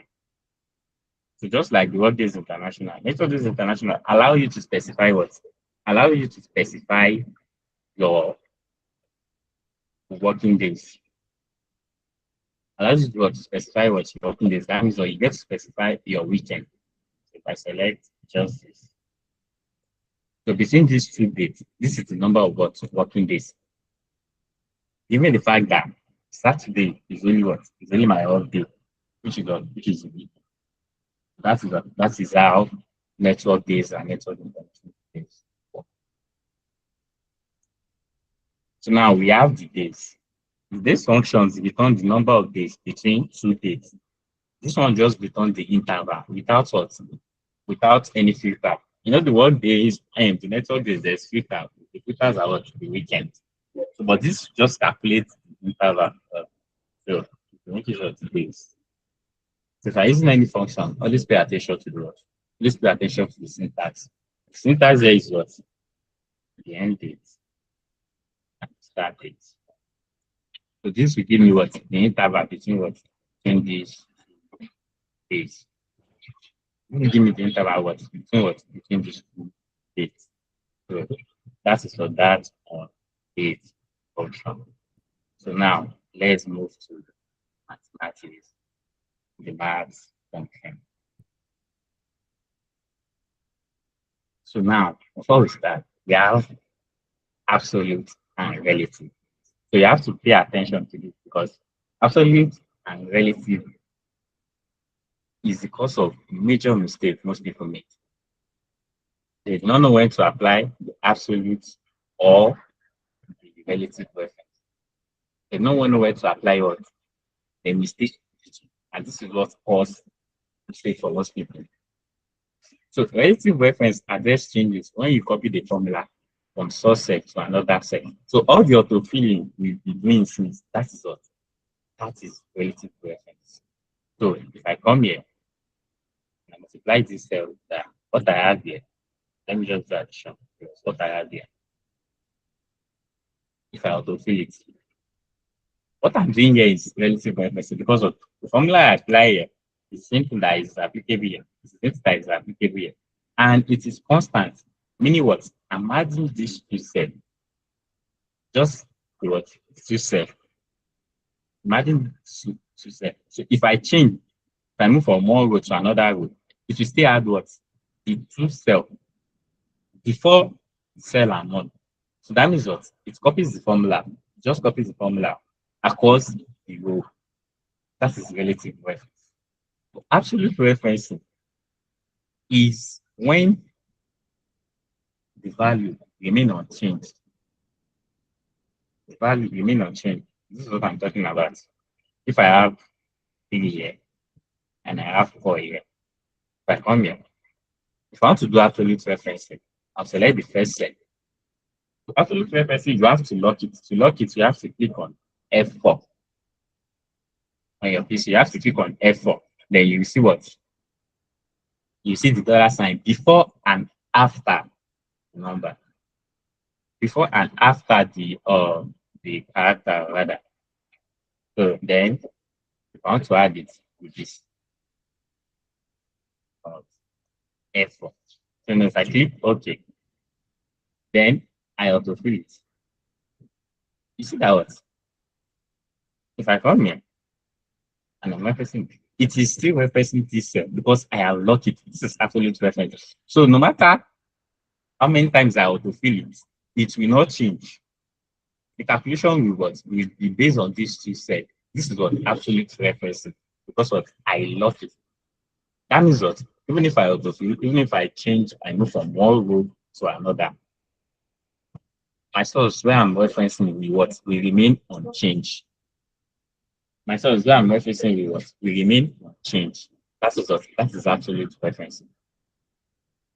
Speaker 1: So just like the Work Days International, Network Days International allow you to specify what? Allow you to specify your working days. allows you to specify what your working days. That means you get to specify your weekend. So if I select just this. So between these two dates, this is the number of what working days. Given the fact that Saturday is only what? Is only my off day, which is the week. That is how network days and network information days work. So now we have the days. These functions return the number of days between two dates. This one just return the interval without what? Without any filter. You know the word days and the network days there's filter. The filters are what? The weekend. So, but this just calculates the interval. So make it short days. So if I'm using any function, always pay attention to the what? Always pay attention to the syntax. The syntax there is what? The end date and the start date. So this will give me what? The interval between what? Between these days. Give me the interval what? Between what? Between these two dates. So that is for that on date function. So now let's move to mathematics, the maths function. So now, before we start, we have absolute and relative. So you have to pay attention to this because absolute and relative is the cause of major mistake most people make. They do not know when to apply the absolute or the relative reference. They don't know where to apply what the mistake, and this is what causes mistake for most people. So relative reference address changes when you copy the formula from source set to another set. So all the autofilling will be doing since that is what that is relative reference. So if I come here and I multiply this cell with that, what I have here, let me just do addition. What I have here. If I autofill it, what I'm doing here is relative reference because of the formula I apply here is simple that is applicable here. It's the same that is applicable here. And it is constant. Meaning what? I'm adding this to cell. Just what? To cell. I'm adding to cell. So if I change, if I move from one row to another row, it will still add what? The two cell before cell and one. So that means what? It copies the formula. It just copies the formula across the row. That is relative reference. So absolute referencing is when the value remain unchanged. The value remain unchanged. This is what I'm talking about. If I have 3 here and I have 4 here, if I come here, if I want to do absolute referencing, I'll select the first set. To absolute referencing, you have to lock it. To lock it, you have to click on F4. On your PC, you have to click on F4. Then you see what? You see the dollar sign before and after the number. Before and after the character rather. So then if I want to add it with this F4. So now if I click OK, then I autofill it. You see that what? If I come here and I'm referencing, it is still referencing this cell because I have locked it. This is absolute reference. So no matter how many times I autofill it, it will not change. The calculation will be based on these two cells. This is what absolute referencing because what I locked it. That means what even if I autofill, even if I change, I move from one row to another. My source where I'm referencing will remain unchanged. My source where I'm referencing will remain unchanged. That is absolute referencing.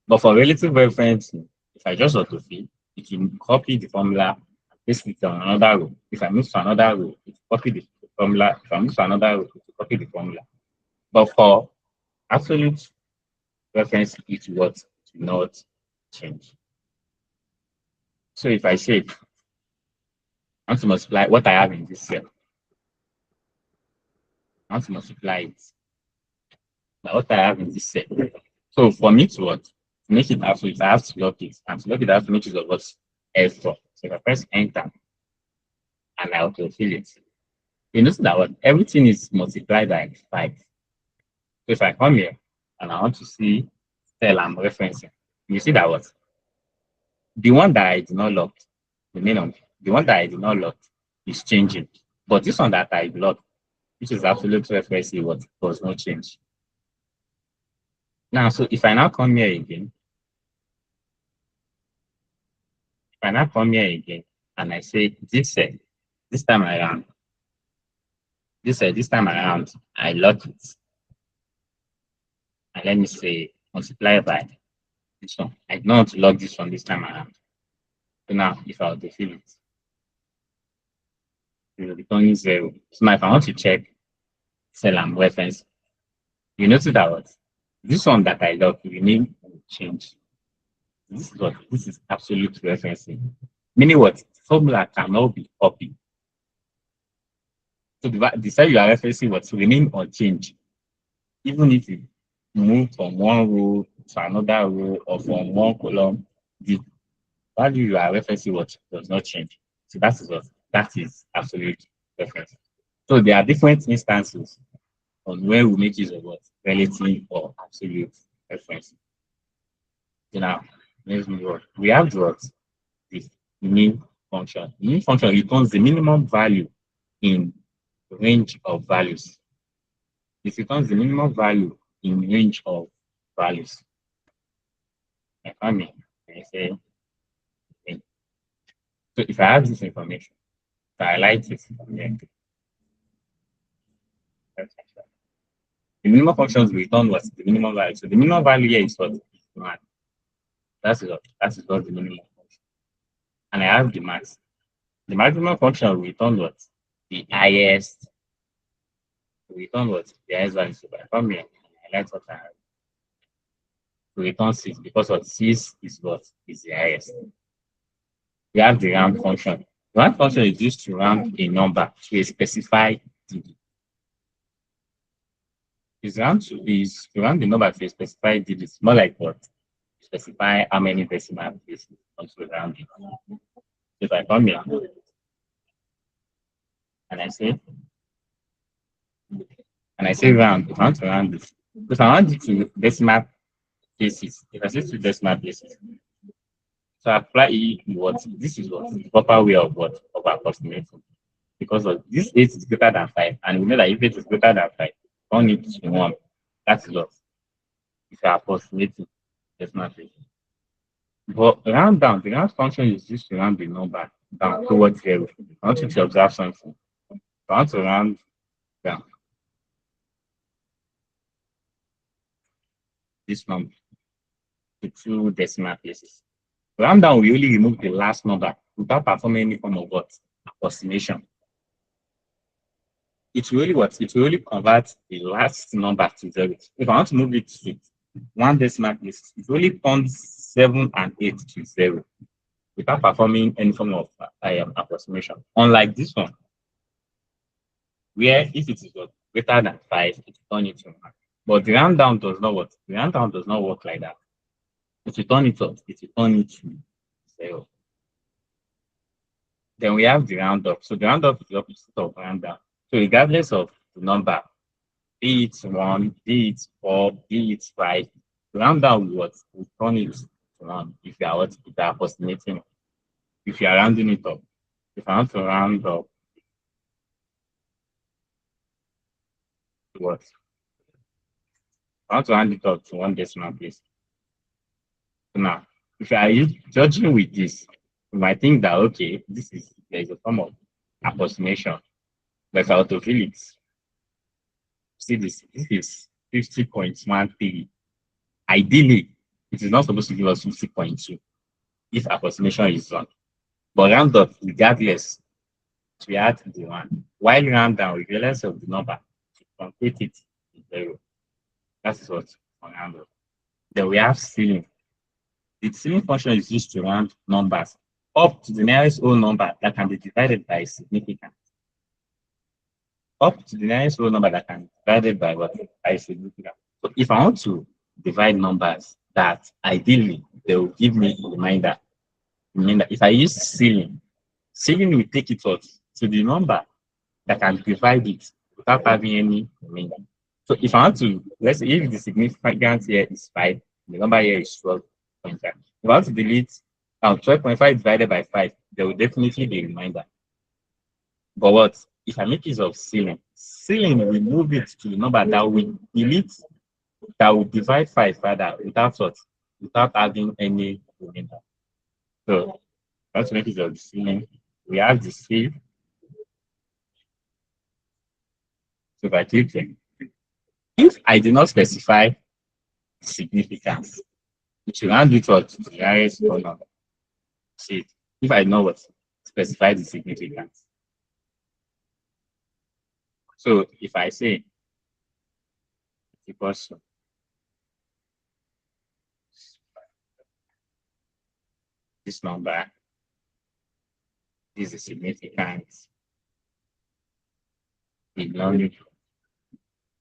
Speaker 1: But for relative referencing, if I just autofill, it will copy the formula and paste it on another row. If I move to another row, it will copy the formula. If I move to another row, it will copy the formula. But for absolute reference, it will not change. So if I say I want to multiply what I have in this cell, I want to multiply it by what I have in this cell. So for me to make it absolute, I have to lock it. And to lock it, I have to make use of what F4. So if I press enter and I autofill it, You notice that what everything is multiplied by 5. So if I come here and I want to see cell I'm referencing, you see that what the one that I did not lock, the main one, the one that I did not lock is changing. But this one that I locked, which is absolute reference, what does not change. Now, so if I now come here again, and I say this time around, this time around, I lock it. And let me say multiply by this one. I do not want to log this one this time around. So now if I were to fill it will return 0. So now if I want to check cell and reference, you notice that what this one that I log will remain change. This is absolute referencing. Meaning what formula cannot be copied. So the cell you are referencing what will remain unchanged, even if you move from one row to another row or from one column, the value you are referencing what does not change. So that is absolute reference. So there are different instances on where we make use of what relative or absolute reference. So now let's move on. We have what this mean function. The mean function returns the minimum value in range of values. It returns the minimum value in range of values. I mean, I say, okay. So if I have this information, if I highlight it from here, the minimum functions return what the minimum value. So the minimum value here is what is 1. That is what the minimum function. And I have the max. The maximum function will return what the highest. Return what the highest value. So if I come here and highlight what I have, to return 6 because what 6 is what is the highest. We have the round function. The round function is used to round a number to a specified digit. Is to round the number to a specified digit. More like what? Specify how many decimal places also rounding. If I come here and I say round, if I want to round this, because I want it to decimal places. If I say 2 decimal places, so apply what this is what the proper way of what of approximating. Because of this 8 is greater than 5, and we know that if 8 is greater than 5, turn it to 1. That is what if you are approximating decimal places. But round down, the round function is used to round the number down towards 0. I want you to observe something. I want to round down this number to 2 decimal places. Round down, we only remove the last number without performing any form of what approximation. It will really convert the last number to 0. If I want to move it to 1 decimal place, it really turns 7 and 8 to 0 without performing any form of approximation. Unlike this one, where if it is greater than 5, it will turn it to 1. But the round down does not work. The round down does not work like that. If you turn it up, it will turn it to 0. Then we have the round up. So the round up is the opposite of round down. So regardless of the number, be it 1, be it 4, be it 5, the round down will turn it to 1 if you are approximating. If you are rounding it up. If I want to round up to what? I want to round it up to 1 decimal place. So now, if I are judging with this, you might think that okay, there is a form of approximation. But if I were to fill it, see this is 50.13. Ideally, it is not supposed to give us 50.2 if approximation is wrong. But round up, regardless, we add the 1. While round down, regardless of the number, to complete it to 0. That is what on round up. Then we have ceiling. The ceiling function is used to round numbers up to the nearest whole number that can be divided by a significant. Up to the nearest whole number that can be divided by what? By a significant. So if I want to divide numbers that ideally they will give me a reminder. If I use ceiling will take it out to the number that can divide it without having any remainder. So if I want to, let's say if the significance here is 5, the number here is 12.5. If I want to delete 12.5 divided by 5, there will definitely be a remainder. But what? If I make use of ceiling will move it to the number that will delete, that will divide 5 further without what? Without adding any remainder. So let's make use of the ceiling. We have the seal. So if I click here, if I do not specify significance, it should hand it what to the highest whole number. See, if I know what specify the significance. So if I say equals to this number, this is the significance.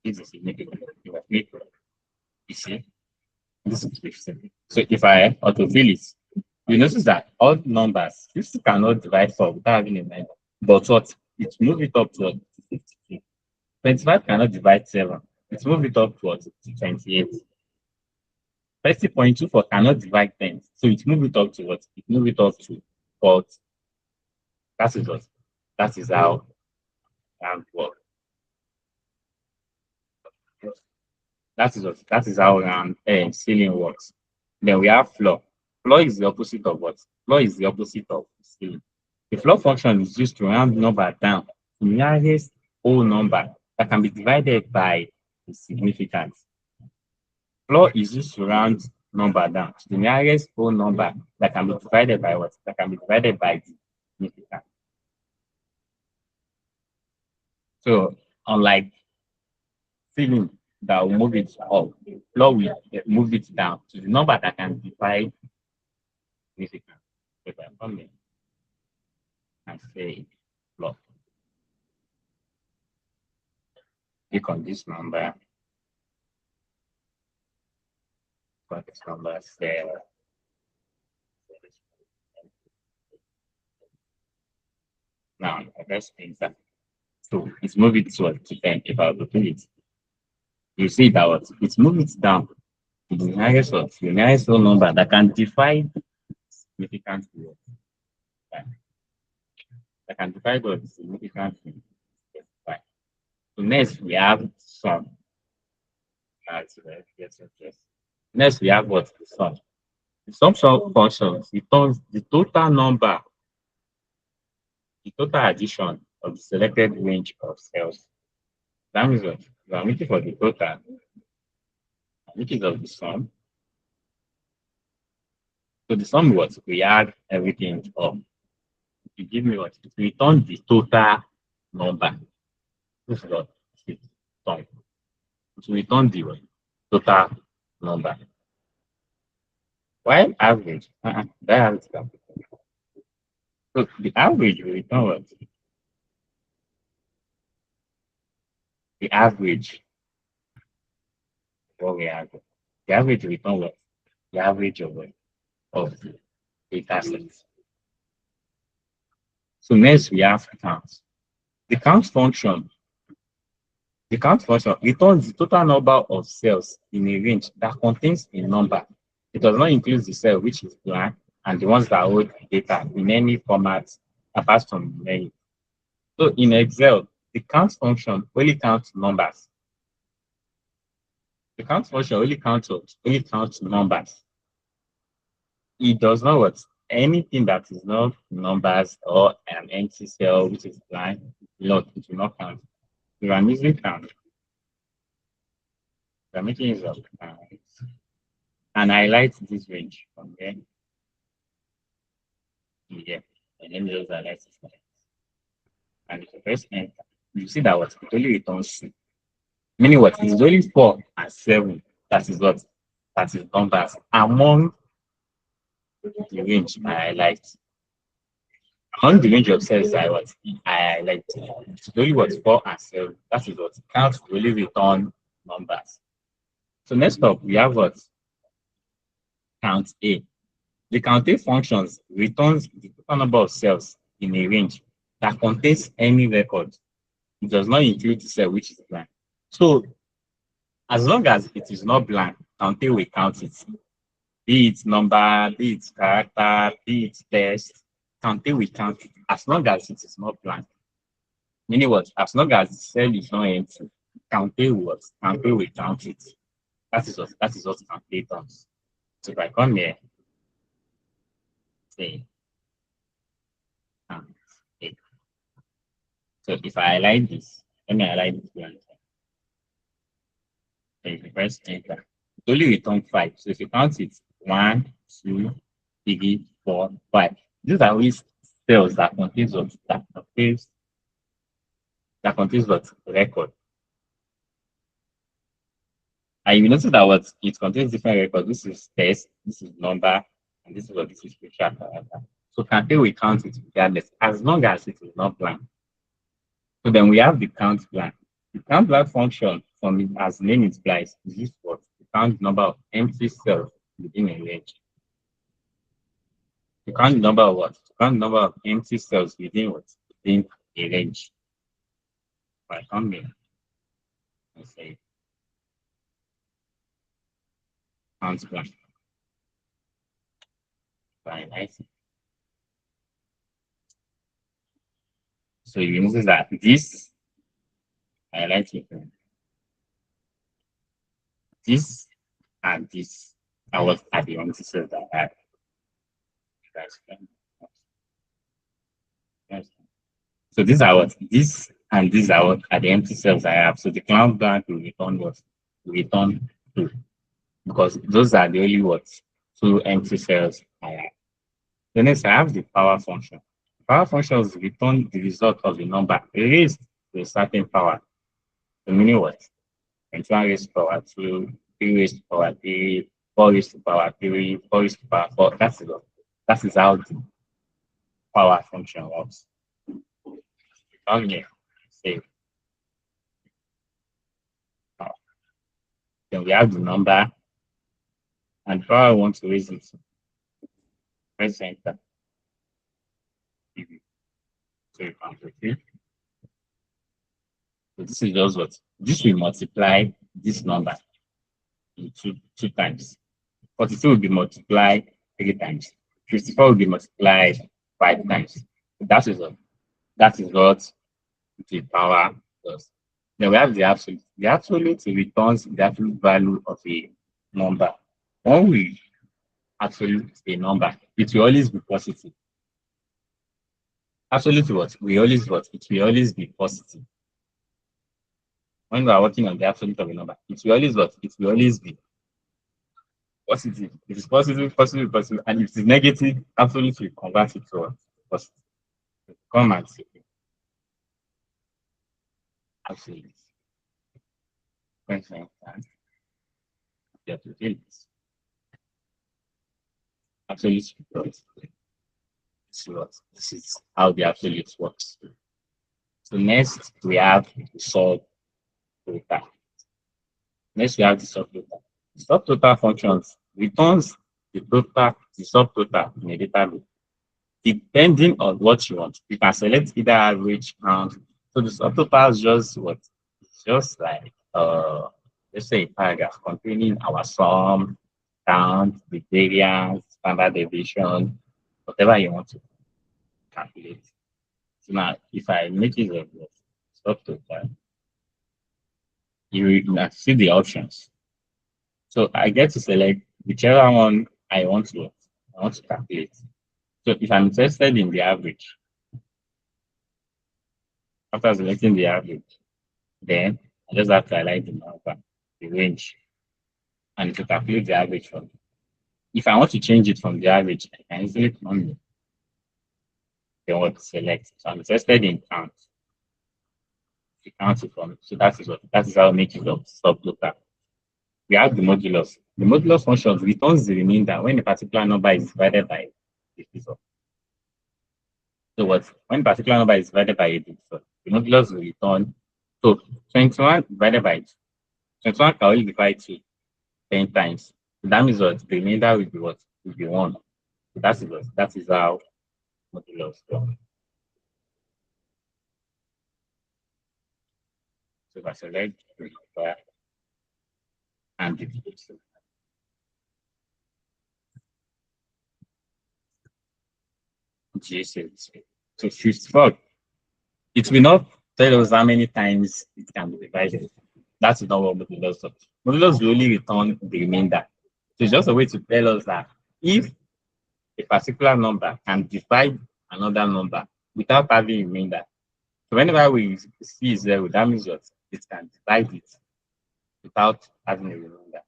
Speaker 1: This is significant. You see, this is 50. So if I autofill it, you notice that all numbers 50 cannot divide 4 without having a number. But what? It move it up to 52. 25 cannot divide 7. It move it up to 28. 30.24 cannot divide 10. So it move it up to what? It move it up to 40. That is what? That is how round works. That is how round ceiling works. Then we have floor. Floor is the opposite of what? Floor is the opposite of ceiling. The floor function is used to round number down to the nearest whole number that can be divided by the significance. Floor is used to round number down to the nearest whole number that can be divided by what? That can be divided by the significance. So unlike ceiling that will move it up, floor will move it down to the number that can divide significance. So if I come in and say floor, click on this number. Got this number there. Now I press enter. So it's moving to 10 if I open it. You see that what? It's moving it down to the nearest whole number that can divide significant word. That can divide what significant specify. So next we have sum. Next we have what? The sum. The sum function returns the total number, the total addition of the selected range of cells. That means what? We are looking for the total, which is of the sum. So the sum what? We add everything up. You give me what? It returns the total number. This is what it sum. To return the total number. While average, so the average will return what? The average. What we have. The average will return what? The average of what? Of the data sets. So next we have count. The count function returns the total number of cells in a range that contains a number. It does not include the cell which is blank and the ones that hold data in any format apart from many. So in Excel, the count function only counts numbers. The count function only counts numbers. It does not what? Anything that is not numbers or an empty cell which is blank, it will not count. If I'm using count, I'm making use of count and highlight this range from there to here, and then those are highlight this. And if you press enter, you see that what it only returns 2. Meaning what? It's only 4 and 7. That is what? That is numbers among the range I highlight. Among the range of cells I highlight, it's only what? 4 and 7. That is what? Count will only return numbers. So next up, we have what? Count A. The count A functions returns the total number of cells in a range that contains any record It does not include the cell which is blank. So as long as it is not blank until we count it, be it number, be it character, be it text, until we count it, as long as it is not blank. Meaning what? As long as the cell is not empty, until what? Until we count it. That is what calculate does. So if I come here, say count it. So if I highlight this, let me highlight this one. So if you press enter, it only return 5. So if you count it, 1, 2, 3, 4, 5. These are always cells that contains what? That contains what? Record. And you notice that what it contains different records. This is text, this is number, and this is what this is picture character. So until we count it regardless, as long as it is not blank. So then we have the count blank. The count blank function from it, as name implies, is used for to count the number of empty cells within a range. To count the number of what? To count the number of empty cells within what? Within a range. If I come here and say count blank. Fine, I see. So you notice that this, I like it. This and this are what are the empty cells that I have. So these are what this and these are what are the empty cells I have. So the count blank will return what? Will return 2. Because those are the only what? 2 empty cells I have. The next I have the power function. Power functions return the result of the number raised to a certain power. So meaning what? 21 raised to power 2, 3 raised to power 3, 4 raised to power 3, 4 raised to power 4. That is how the power function works. Come here, say power. Then we have the number and power I want to raise it. Press enter. So you can proceed. So this is just what this will multiply this number in two times. 42 will be multiplied 3 times. 54 will be multiplied 5 times. That is what the power does. Then we have the absolute. The absolute returns the absolute value of a number. When we absolute a number, it will always be positive. Absolute what? It will always be positive. When we are working on the absolute of a number, it will always what? It will always be positive. It is positive, positive, positive, and if it is negative, absolutely convert it to positive. Come and see. Absolute. Absolute. This is how the absolute works. So next we have the subtotal. Next we have the subtotal. The subtotal functions returns the subtotal in a database. Depending on what you want, you can select either average count. So the subtotal is just what? It's just like let's say a paragraph containing our sum, count, the variance, standard deviation, whatever you want to calculate. So now, if I make use of the subtotal, you will see the options. So I get to select whichever one I want to calculate. So if I'm interested in the average, after selecting the average, then I just have to highlight the number, the range, and to calculate the average for me. If I want to change it from the average, I can easily come here. Then what to select. So I'm interested in count. The count it from. So that is how I make use of subtotal. We have the modulus. The modulus function returns the remainder when a particular number is divided by a divisor. So when a particular number is divided by a divisor, the modulus will return. So 21 divided by 2. 21 can only divide 2 10 times. So that means what? The remainder will be what? Will be 1. So that is how modulus works. So if I select the number and the digit, G6. So 54. It will not tell us how many times it can be divided. That's not what modulus does. Modulus will only return the remainder. So it's just a way to tell us that if a particular number can divide another number without having a remainder. So whenever we see zero, that means that it can divide it without having a remainder.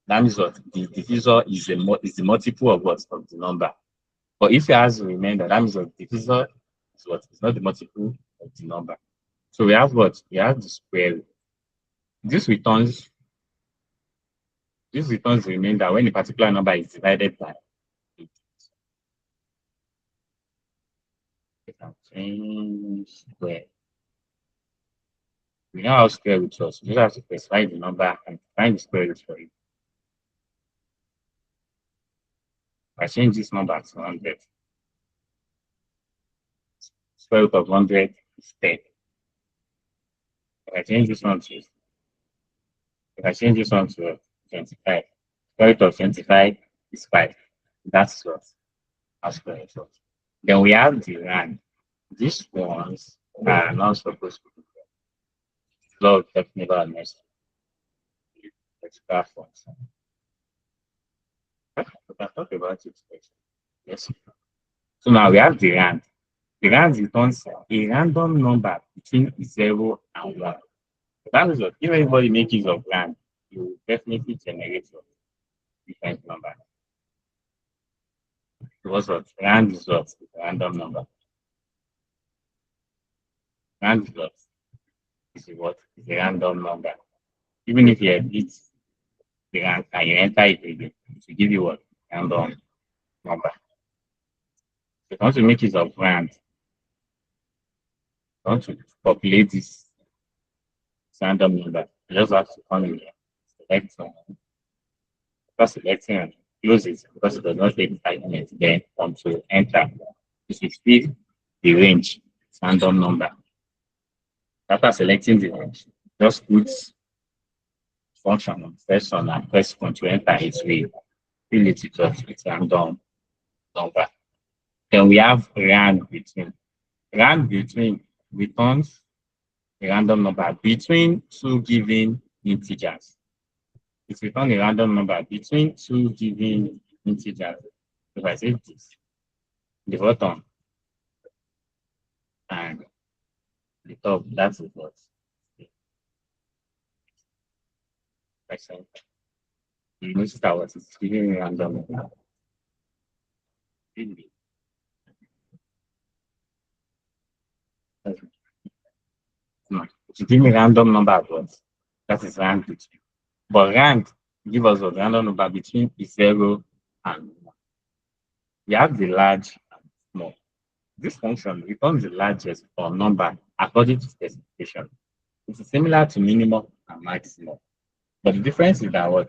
Speaker 1: That means what the divisor is the multiple of what of the number. But if it has a remainder, that means what the divisor is what is not the multiple of the number. So we have what? We have the square root. This returns the remainder when a particular number is divided by 8. Change square. We know how square root was. We just have to specify the number and find the square root for it. I change this number to 100. Square root of 100 is 10. If I change this one to 25, square root of 25 is 5. That's what our square root was. Then we have the rand. These ones are not supposed to be there. Law of technical next extra function. We can talk about it first. Yes. So now we have the rand. The rand returns a random number between 0 and 1. That is what if anybody makes use of rand, you will definitely generate a different number. Because what rand is what? A random number. Rand is what? Is a random number. Even if you edit the rand and you enter it again, it will give you what? Random number. So if you want to make use of rand, you want to populate this random number, you just have to come in here, select someone. After selecting and close it because it does not take 5 minutes, then come to enter. This will feed the range, random number. After selecting the range, just put function on first one and press to enter it will fill it with random number. Then we have rand between. Rand between returns a random number between two given integers. It returns a random number between two given integers. If I say this, the bottom and the top, that's what. You notice that what is giving me random number. No, if you give me random number at once, that is rand between. But rand give us a random number between 0 and 1. We have the large and small. This function returns the largest or number according to specification. It is similar to minimum and maximum. But the difference is that what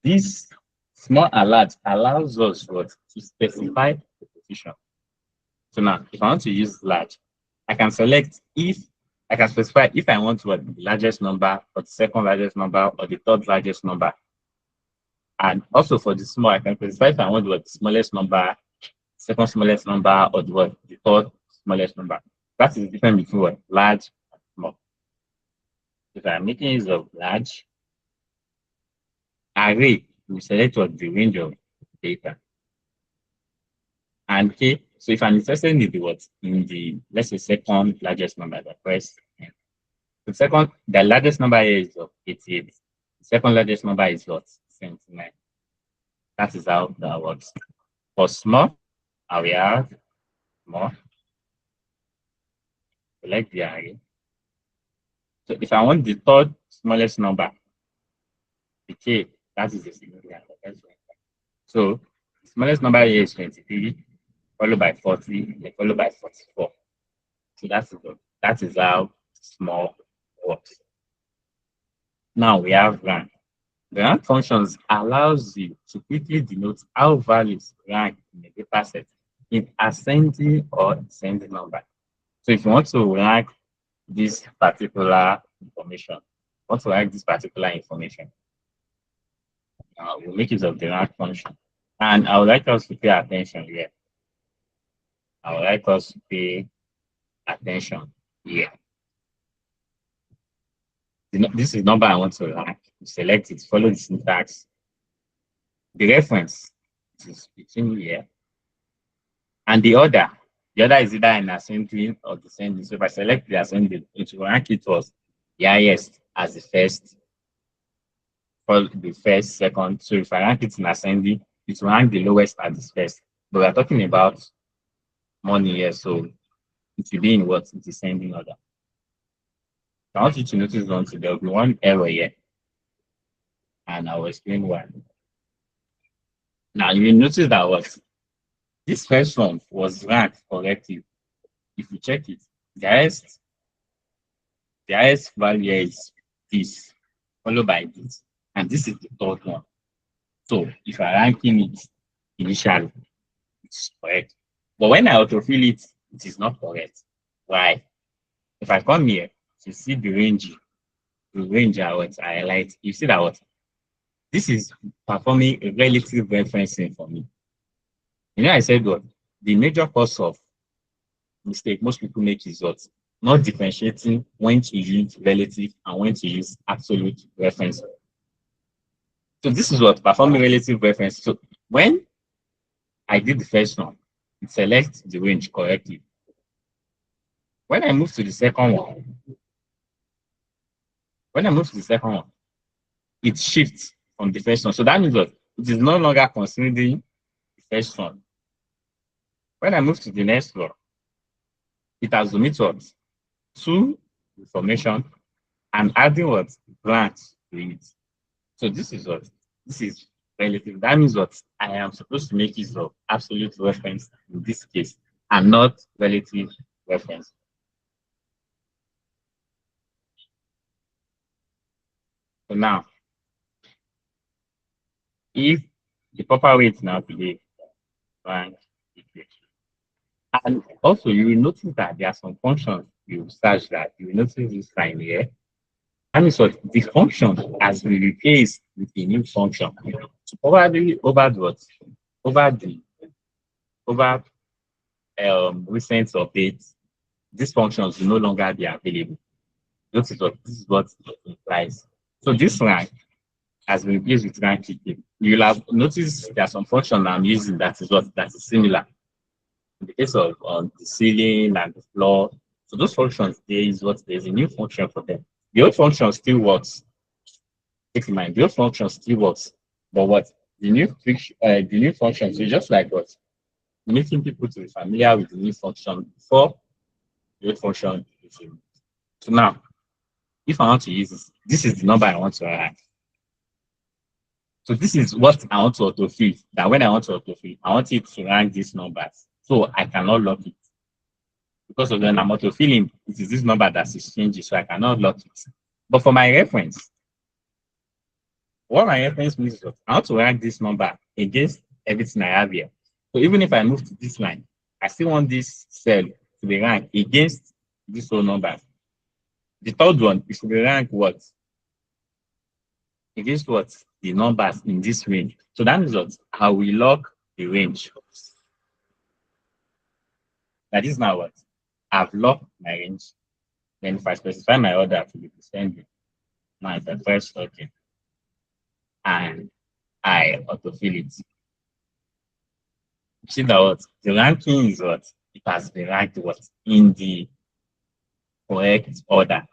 Speaker 1: this small and large allows us what to specify the position. So now if I want to use large, I can select if I can specify if I want what the largest number or the second largest number or the third largest number. And also for the small, I can specify if I want what the smallest number, second smallest number, or the third smallest number. That is the difference between what large and small. If I'm making use of large array, we select what the range of data. And okay, so if I'm interested in the let's say second largest number, I press the largest number here is 88. The second largest number is 79. That is how that works. For small, we have more. Select the array. So if I want the third smallest number, the k, that is the significant. So the smallest number here is 23, followed by 40, then followed by 44. So that is how small works. Now we have rank. The rank functions allows you to quickly denote how values rank in a data set in ascending or descending number. So if you want to rank this particular information. Want to write this particular information. We'll make use of the rank function. And I would like us to pay attention here. I would like us to pay attention here. This is number I want to rank. Select it, follow the syntax. The reference is between here. And the order is either in ascending or descending. So if I select the ascending, it will rank it as the highest as the first, for the first, second. So if I rank it in ascending, it will rank the lowest as the first. But we're talking about money here, so it will be in what? Descending order. I want you to notice one thing. There will be one error here, and I will explain why. Now you notice that what this first one was ranked correctly. If you check it, the highest value is this, followed by this, and this is the third one. So if I ranking it initially, it's correct. But when I autofill it, it is not correct. Why? If I come here, you see the range I highlight, you see that what this is performing a relative referencing for me. You know, I said what the major cause of mistake most people make is what not differentiating when to use relative and when to use absolute reference. So this is what performing relative reference. So when I did the first one, it selects the range correctly. When I move to the second one, it shifts from the first one. So that means what it is no longer considering the first one. When I move to the next one, it has omitted what? Two information and adding what? Blanks to it. So this is what? This is relative. That means what? I am supposed to make use of absolute reference in this case and not relative reference. So now, if the proper way is now to be rank equation. And also you will notice that there are some functions you search that you will notice this sign here. And it's what the function has been replaced with a new function. So probably over recent updates, these functions will no longer be available. This is what it implies. So this rank has been replaced with rank equal. You'll have noticed there are some functions I'm using that is similar. In the case of the ceiling and the floor, so those functions, there's a new function for them. The old function still works. Keep in mind, the old function still works, but what the new function is just like what making people to be familiar with the new function before the old function is in. So now, if I want to use this is the number I want to write. So this is what I want to autofill. That when I want to autofill, I want it to rank these numbers. So I cannot lock it. Because of when I'm autofilling, it is this number that is changing, so I cannot lock it. But for my reference, what my reference means is I want to rank this number against everything I have here. So even if I move to this line, I still want this cell to be ranked against this whole number. The third one is to be ranked what? Against what? The numbers in this range. So that means what? I will lock the range. That is now what? I've locked my range. Then if I specify my order to be descending, now if I press OK, and I autofill it. See that what? The ranking is what? It has been ranked what? In the correct order.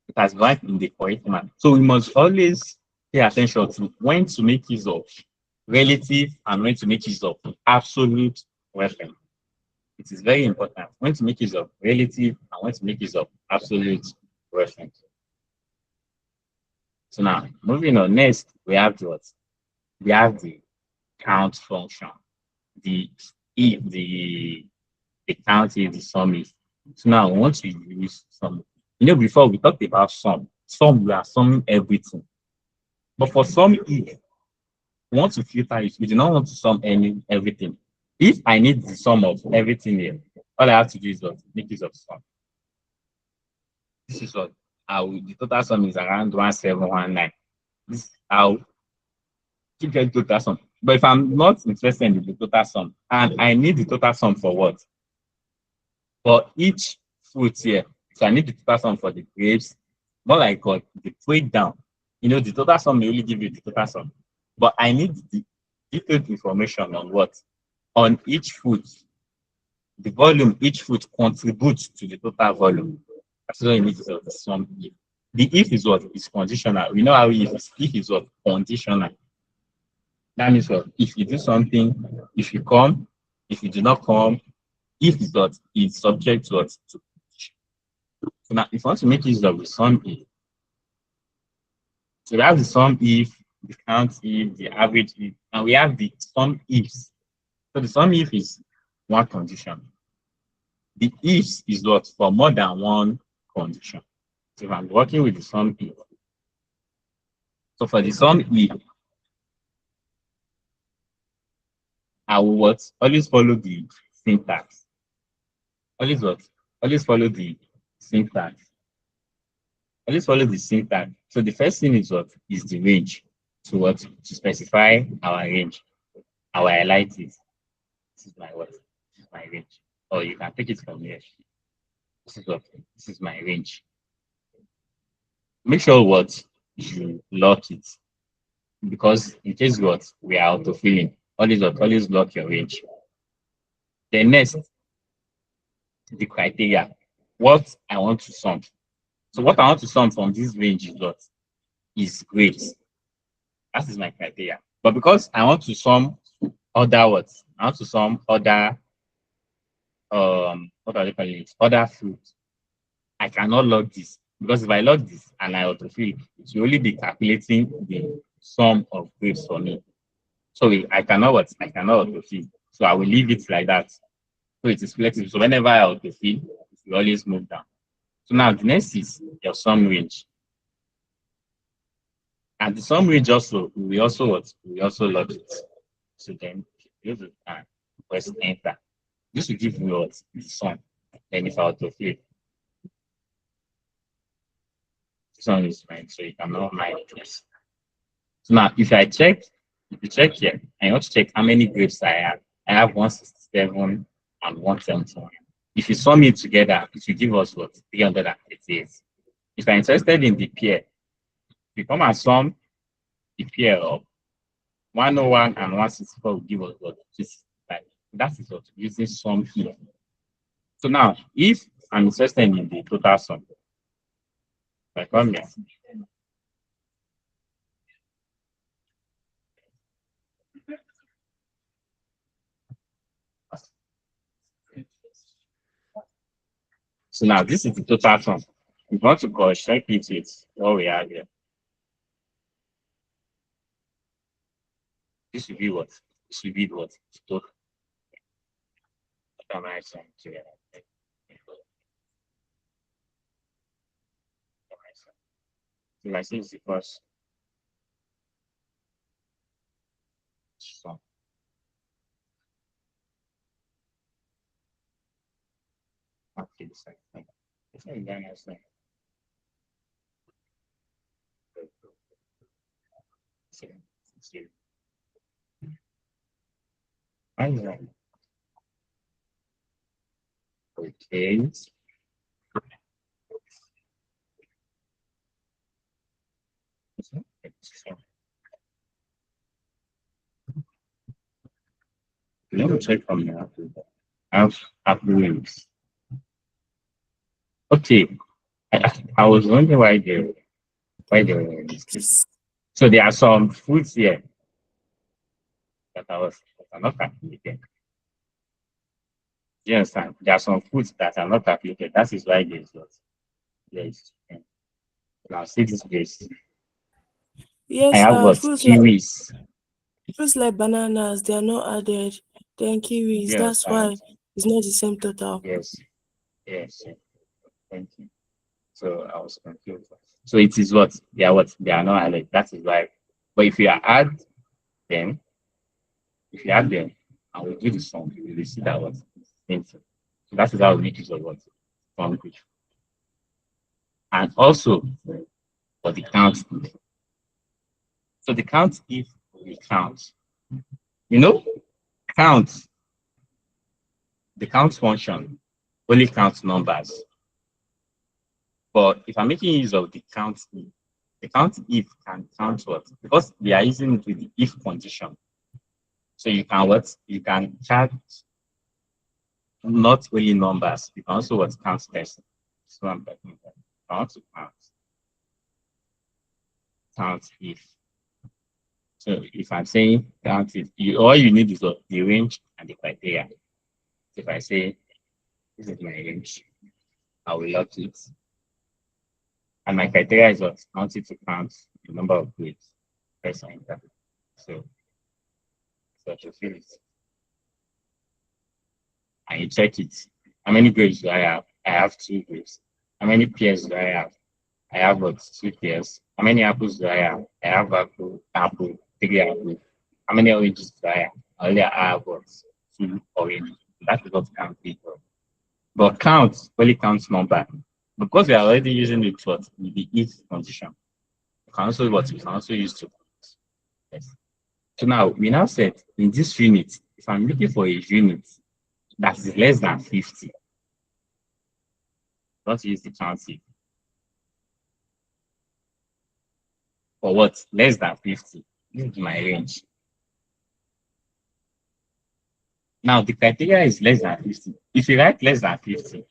Speaker 1: It has ranked in the correct manner. So we must always pay attention to when to make use of relative and when to make use of absolute reference. It is very important when to make use of relative and when to make use of absolute reference. So now, moving on, next we have what? We have the count function. The count is the sum is. So now we want to use sum. You know, before we talked about sum. Sum, we are summing everything. But for sum if we want to filter it, we do not want to sum everything. If I need the sum of everything here, all I have to do is what? Make use of sum. This is what the total sum is around 1719. This is how to get total sum. But if I'm not interested in the total sum and I need the total sum for what? For each fruit here. So I need the total sum for the grapes. More like what the breakdown. The total sum may only give you the total sum. But I need the detailed information on what? On each fruit. The volume each fruit contributes to the total volume. That's what you need to the sum if. The if is what? Is conditional. We know how if is what? Conditional. That means what? If you do something, if you come, if you do not come, if is what is subject to what? To. So now, if you want to make use of the sum if, so we have the sum if, the count if, the average if, and we have the sum ifs. So the sum if is one condition. The ifs is what? For more than one condition. So if I'm working with the sum if, so for the sum if, I will what? Always follow the syntax. Always what? Always follow the syntax. Always follow the syntax. So the first thing is what? Is the range. So what? To specify our range. Our highlight is this is my what? This is my range. Or you can take it from here. This is what? This is my range. Make sure what? You lock it. Because in case what? We are autofilling. Always what? Always lock your range. Then next, the criteria. What I want to sum. So what I want to sum from this range is what? Is grades. That is my criteria. But because I want to sum other words, I want to sum other what are they calling it? Other fruit. I cannot log this because if I log this and I autofill, it will only be calculating the sum of grades for me. So I cannot what? I cannot autofill. So I will leave it like that. So it is flexible. So whenever I autofill, it will always move down. So now the next is your sum range. And the sum range also, we also what? We also log it. So then you use it and press enter. This will give you what? The sum. Then if I autofill, this one is mine, so you cannot mind this. So now if you check here, and you want to check how many grapes I have 167 and 171. If you sum it together, it will give us what? 388. If you're interested in the pair, you come and sum the pair of 101 and 164 will give us what? 265. That is what using sum here. So now, if I'm interested in the total sum, I come here. So now this is the total sum. We want to construct it with what we have here. This will be what? This will be what? Total. So I say it's the first sum. Okay, the second thing. It's not very nice thing. Okay. Let me check from here. Have links. Okay. I was wondering why they were this. So there are some foods here that are not calculated. You understand? There are some foods that are not calculated. That is why there is. Now see this case. I
Speaker 3: Yes,
Speaker 1: have what? Kiwis.
Speaker 3: fruits like bananas, they are not added. Then kiwis,
Speaker 1: You
Speaker 3: that's why
Speaker 1: understand?
Speaker 3: it's not the same total.
Speaker 1: Yes. Yes. Thank you. So I was confused. So it is what? They are what? They are not added. That is why. But them, if you add them, and we do the sum, you will see that what? Same thing. So that is how we make use of what? Sum equation. and also for the count if. So the count if we count, you know, count, the count function only counts numbers. But if I'm making use of the count if can count what? Because we are using it with the if condition. So you can what? You can count not only numbers, you can also what count person. So I'm talking about. I want to count if. So if I'm saying count if, all you need is what, the range and the criteria. So if I say this is my range, I will lock it. And my criteria is what? I want it to count the number of grades. Press enter. So to fill it. And you check it. How many grades do I have? I have 2 grades. How many pairs do I have? I have what? 2 pairs. How many apples do I have? I have apple, 3 apples. How many oranges do I have? I only have what? 2 oranges. That is what count people. But count only counts number. Because we are already using it what with the if condition. You can also what we can also use to count. Yes. So now we now said in this unit, if I'm looking for a unit that is less than 50, don't use the count if. For what? Less than 50. This is my range. Now the criteria is less than 50. If you write less than 50,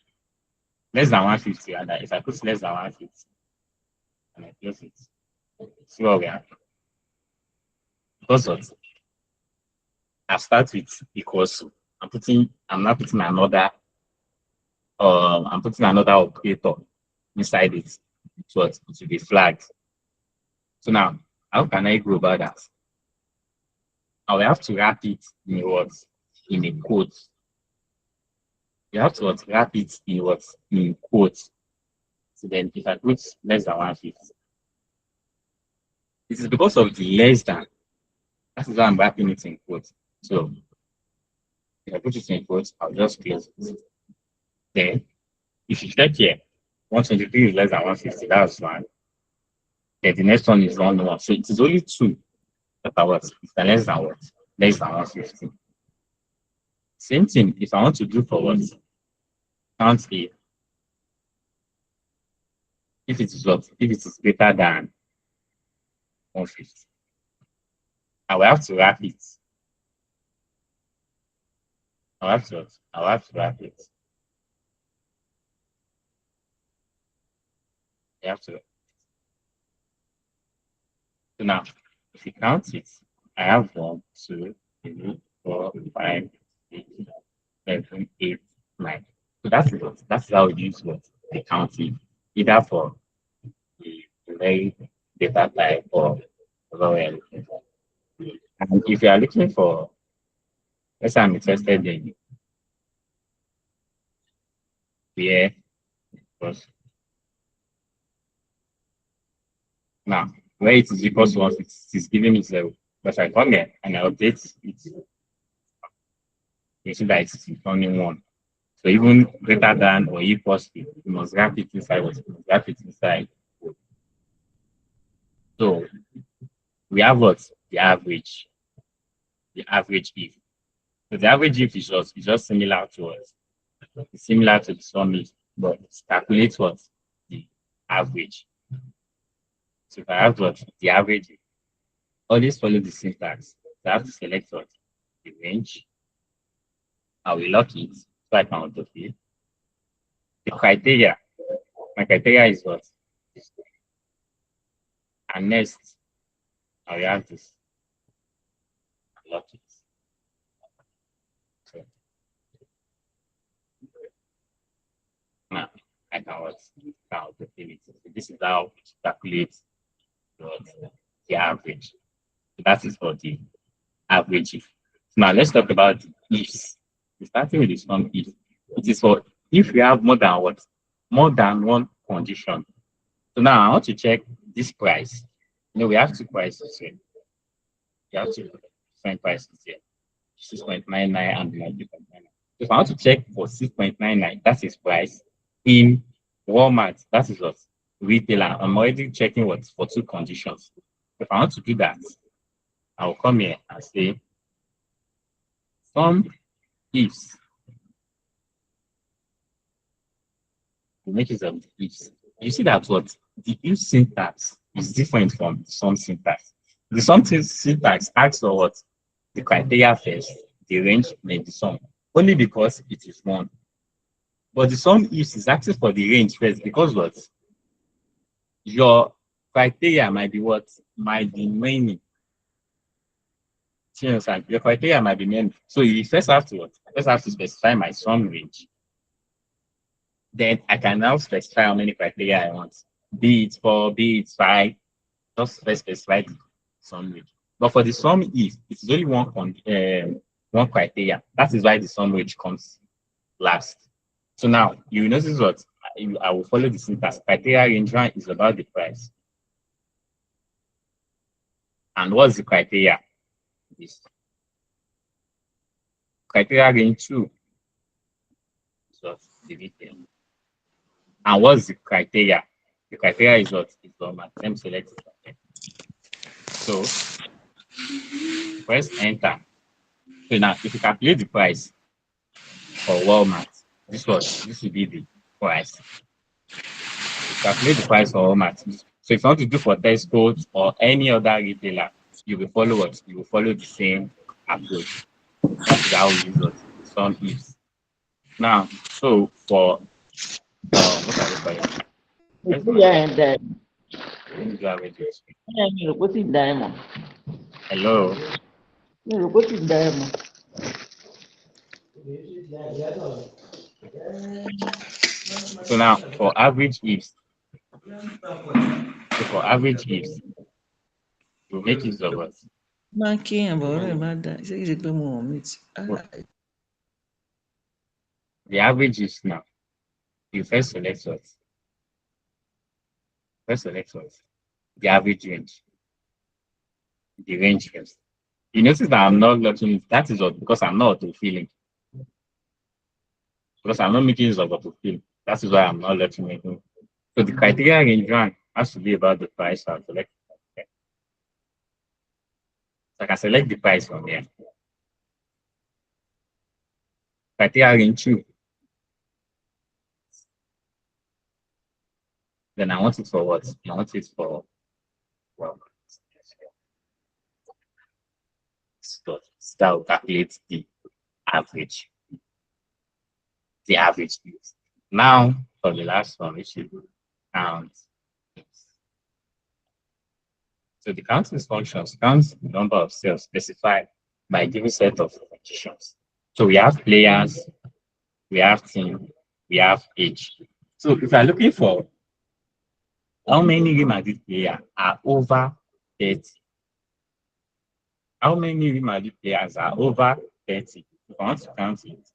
Speaker 1: less than 150, and if I put less than 150, and I close it, see what we have. Because what? I start with equals to. I'm not putting another operator inside it. So it will be flagged. So now, how can I go about that? I will have to wrap it in what? In a quote. You have to wrap it in what? In quotes. So then if I put less than 150, this is because of the less than. That is why I'm wrapping it in quotes. So if I put it in quotes, I'll just close it. Then if you check here, 123 is less than 150, that's fine. Then the next one is 1. So it is only 2 that are what? It's less than what? Less than 150. Same thing if I want to do for what? Count if it is what? If it is greater than 150. I will have to wrap it. I'll have to wrap it. You have to. So now, if you count it, I have 1, 2, 3, 4, 5, 6, 7, 8, 9. So that's how we use what the counting, either for the very data type or whatever we are looking for. And if you are looking for, let's say I'm interested in where was now where it is equal to 1, it is giving me 0. But I come here and I update it. You see that it's only 1. So even greater than or equals to, you must wrap it inside what? Wrap it inside. So we have what? The average. The average if. So the average if is just similar to what? It's similar to the sum if, but it calculates what? The average. So if I have what? The average, always follow the syntax. So I have to select what? The range. I will lock it so I can autofill. The criteria. My criteria is what? And next, I will have this. Lock it. So now I can what? Autofill it. So this is how it calculates the average. So that is for the average if. Now let's talk about ifs. We're starting with this one if. It is for if we have more than what? More than one condition. So now I want to check this price. You know, we have 2 prices here. We have 2 different prices here. 6.99 and 90.99. If I want to check for 6.99, that is price in Walmart. That is what? retailer, I'm already checking what for two conditions. If I want to do that, I'll come here and say some ifs. We make use of the ifs. You see that what the if syntax is different from some syntax. The something syntax asks for what the criteria first, the range, then the sum. Only because it is one. But the sum ifs is asking for the range first because what your criteria might be what might be many. You understand? Your criteria might be many. So you first have to what? First have to specify my sum range. Then I can now specify how many criteria I want. Be it 4, be it 5, just first specify the sum range. But for the sum if, it's only one criteria. That is why the sum range comes last. So now you notice what I will follow the syntax. Criteria range 1 is about the price. And what's the criteria? This criteria range 2 is what the retail. And what's the criteria? The criteria is what is Walmart. Let me select it. So press enter. So now if you calculate the price for Walmart, this will be the price. Calculate the price for Walmart. So if you want to do for Tesco or any other retailer, you will follow what? You will follow the same approach. That is how we use what some ifs. Now, so for what are we calling? Hello. So now for average ifs, we'll make use of what? The average is now. You first select what? The average range. The range first. You notice that I'm not looking, that is what, because I'm not auto-filling. Because I'm not making use of auto-fill. That is why I'm not letting it go. So the criteria range 1 has to be about the price. So I'll select. Okay. So I can select the price from here. Criteria range 2. Then I want it for what? I want it for that will calculate the average. The average use. Now for the last one, we should count. So the counting functions counts the number of cells specified by a given set of conditions. So we have players, we have team, we have age. So if you're looking for how many Real Madrid players are over 30, how many Real Madrid players are over 30? If I want to count it,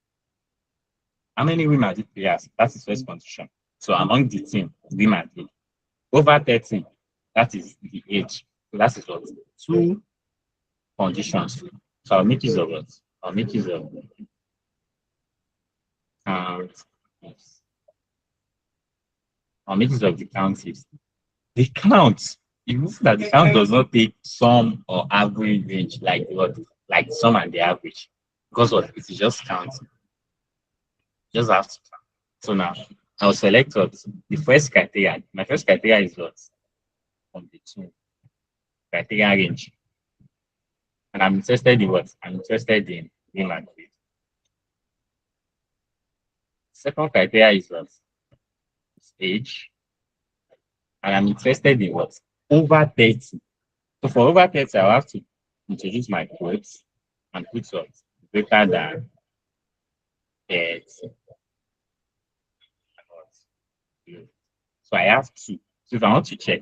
Speaker 1: how many Real Madrid players? That's the first condition. So among the team, Real Madrid, over 30, that is the age. So that is what? 2 conditions. So I'll make use of it. I'll make use of count. I'll make use of the count system. The count, you see that the count does not take sum or average range like what, like sum and the average. Because what? It is just counting. Just have to count. So now I'll select what the first criteria. My first criteria is what? From the 2 criteria range. And I'm interested in what? I'm interested in Real Madrid. Second criteria is what? It's age. And I'm interested in what? Over 30. So for over 30, I'll have to introduce my quotes and put what? Greater than 30. So I have 2. So if I want to check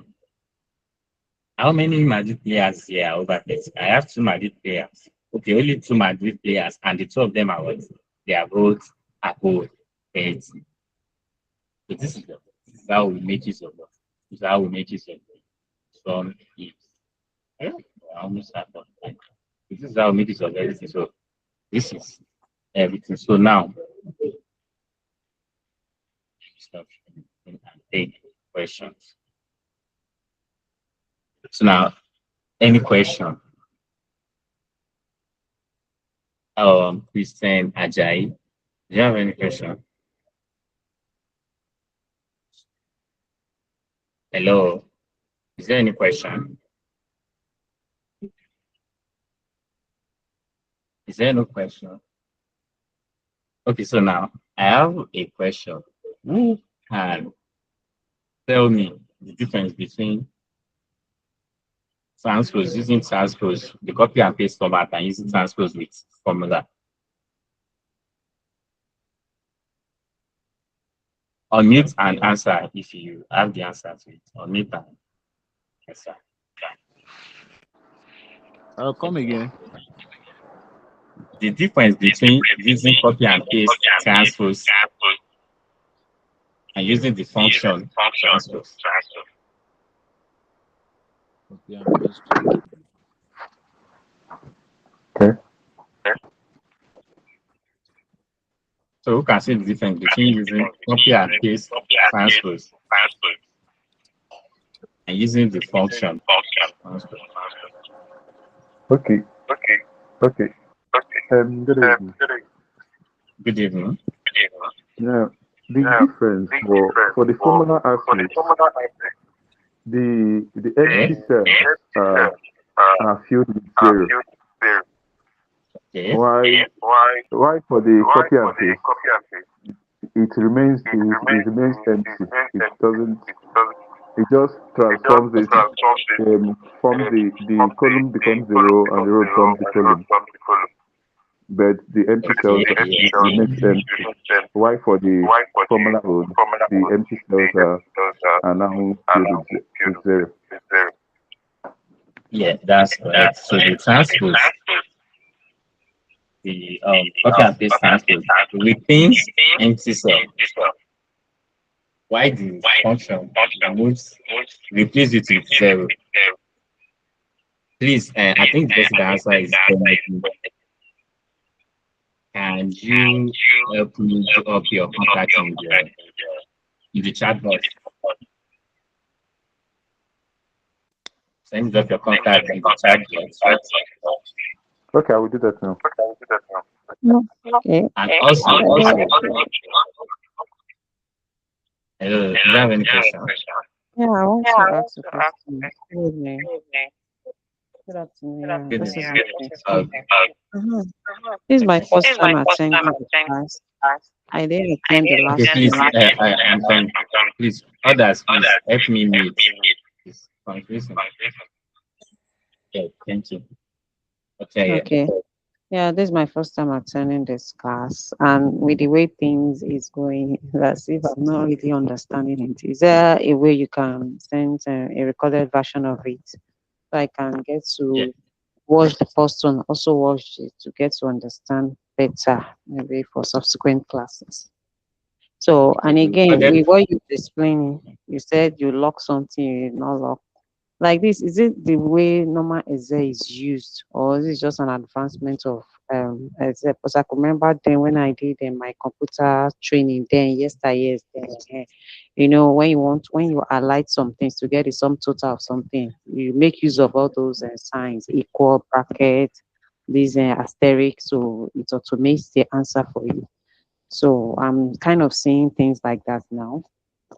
Speaker 1: how many Madrid players here are over 30, I have 2 Madrid players. Okay, only 2 Madrid players, and the 2 of them are what? They are both above 30. So this is how we make use of what? This is how we make use of some ifs. I almost have that. This is how we make use of everything. So this is everything. So now stop and take. questions. So now, any question? Christian Ajayi, do you have any question? Hello, is there any question? Is there no question? Okay, so now I have a question. Who can tell me the difference between transpose, using transpose, the copy and paste format, and using transpose with formula? Unmute and answer if you have the answer to it. Unmute and answer.
Speaker 2: Come again.
Speaker 1: The difference between using copy and paste transpose and using the function transpose.
Speaker 2: Copy and paste.
Speaker 4: Okay.
Speaker 1: So who can see the difference between using copy and paste transpose and using the function transpose?
Speaker 4: Okay. Good evening.
Speaker 1: Good evening.
Speaker 4: Yeah, the difference for the formula aspect, the empty cells are filled with 0.
Speaker 1: Okay.
Speaker 4: Why for the copy and paste, it remains empty. It doesn't. It just transforms it. Forms the column becomes the row and the row becomes the column. But the empty cells remains empty. Why for the formula code, the empty cells are now filled with 0.
Speaker 1: Yeah, that's correct. So the transpose, the copy and paste transpose retains empty cell. Why the function replace it with 0? Please, I think the answer is definitely. Can you help me to up your contact in the chat box? Send up your contact in the chat box.
Speaker 4: Okay, I will do that now.
Speaker 5: Okay.
Speaker 1: And also, hello, do you have any question?
Speaker 5: Yeah, I want to ask a question. Good evening. Good afternoon.
Speaker 1: Good
Speaker 5: This is
Speaker 1: evening.
Speaker 5: This is my first time attending the class. I didn't attend the last
Speaker 1: Okay, please,
Speaker 5: one.
Speaker 1: I'm done. Please, others, please help me mute. Yeah, thank you. Okay.
Speaker 5: Okay. Yeah, this is my first time attending this class, and with the way things is going, as if I'm not really understanding it. Is there a way you can send a recorded version of it so I can get to watch the first one, also watch it to get to understand better, maybe for subsequent classes? So, and again, with what you explaining, you said you lock something, you did not lock. Like this, is it the way normal Excel is used, or is it just an advancement of Excel? Because I could remember then when I did my computer training, then yesteryears, then when you highlight some things to get the sum total of something, you make use of all those signs, equal, bracket, these asterisk, so it automates the answer for you. So I'm kind of seeing things like that now.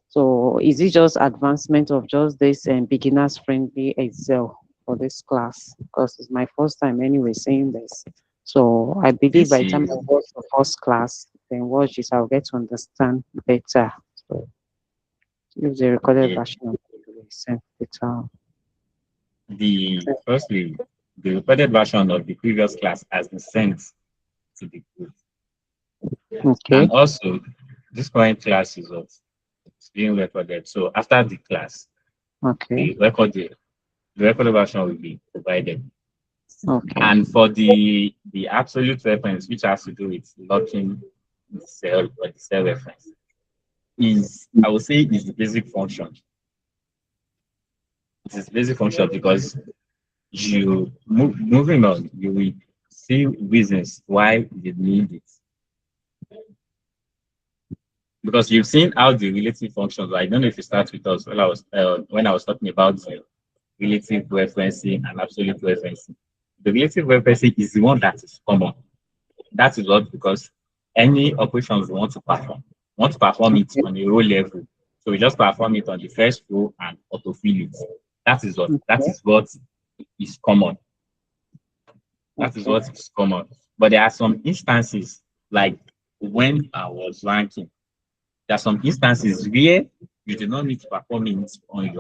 Speaker 5: So is it just advancement of just this beginners friendly Excel for this class? Because it's my first time anyway saying this. So I believe by the time I watch the first class, then watch this, I'll get to understand better. So use the recorded version of the sent it out.
Speaker 1: Firstly, the recorded version of the previous class has been sent to the group.
Speaker 5: Okay.
Speaker 1: And also, this current class is being recorded. So after the class, the recorded version will be provided.
Speaker 5: Okay.
Speaker 1: And for the absolute reference, which has to do with locking the cell or the cell reference, I would say is the basic function. It is basic function because you moving on, you will see reasons why you need it. because you've seen how the relative functions. But I don't know if you start with us when I was talking about the relative referencing and absolute referencing. The relative referencing is the one that is common. That is what, because any operations we want to perform it on a row level. So we just perform it on the first row and autofill it. That is what is common. That is what is common. But there are some instances, like when I was ranking, there are some instances where you do not need to perform it on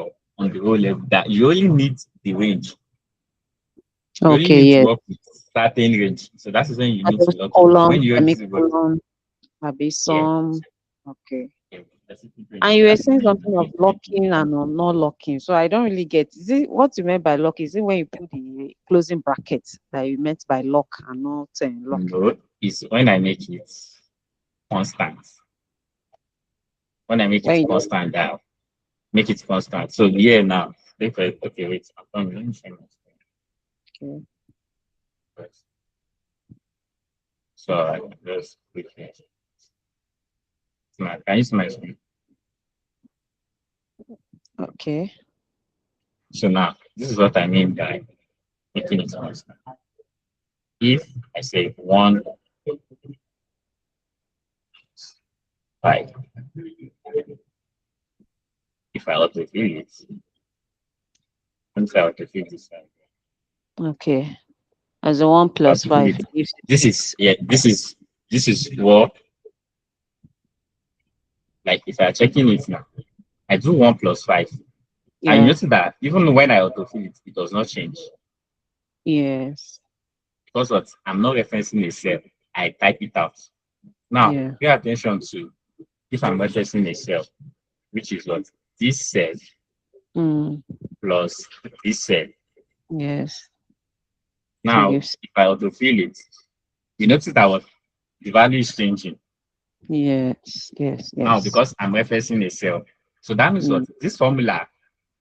Speaker 1: the row level. That you only need the range. You only
Speaker 5: Okay,
Speaker 1: need to
Speaker 5: yes.
Speaker 1: work with certain range. So that is when you
Speaker 5: I
Speaker 1: need to
Speaker 5: just
Speaker 1: lock it.
Speaker 5: column,
Speaker 1: When you use
Speaker 5: semicolon, maybe some. Okay.
Speaker 1: specific
Speaker 5: And you were
Speaker 1: range.
Speaker 5: saying something of locking and not locking. So I don't really get. Is it what you meant by lock? Is it when you put the closing brackets that you meant by lock and not lock?
Speaker 1: No, it's when I make it constant. When I make
Speaker 5: When
Speaker 1: it
Speaker 5: you,
Speaker 1: constant, I'll make it constant. So here now, okay, wait, let me share my screen
Speaker 5: okay.
Speaker 1: first. So I can just quickly. Can you see my screen?
Speaker 5: Okay.
Speaker 1: So now, this is what I mean by making it constant. If I say 1, 5, if I autofill it, once I autofill this one,
Speaker 5: Okay. As a 1 plus 5.
Speaker 1: this is what, like if I'm checking it now, I do 1 plus 5. And you
Speaker 5: Yeah.
Speaker 1: notice that even when I autofill it, it does not change.
Speaker 5: Yes.
Speaker 1: Because what? I'm not referencing a cell. I type it out. Now,
Speaker 5: Yeah.
Speaker 1: pay attention to if I'm referencing a cell, which is what? This cell plus this cell.
Speaker 5: Yes.
Speaker 1: Now,
Speaker 5: Yes.
Speaker 1: if I autofill it, you notice that what the value is changing.
Speaker 5: Yes. Yes.
Speaker 1: Now,
Speaker 5: Yes.
Speaker 1: because I'm referencing a cell. So that means what? This formula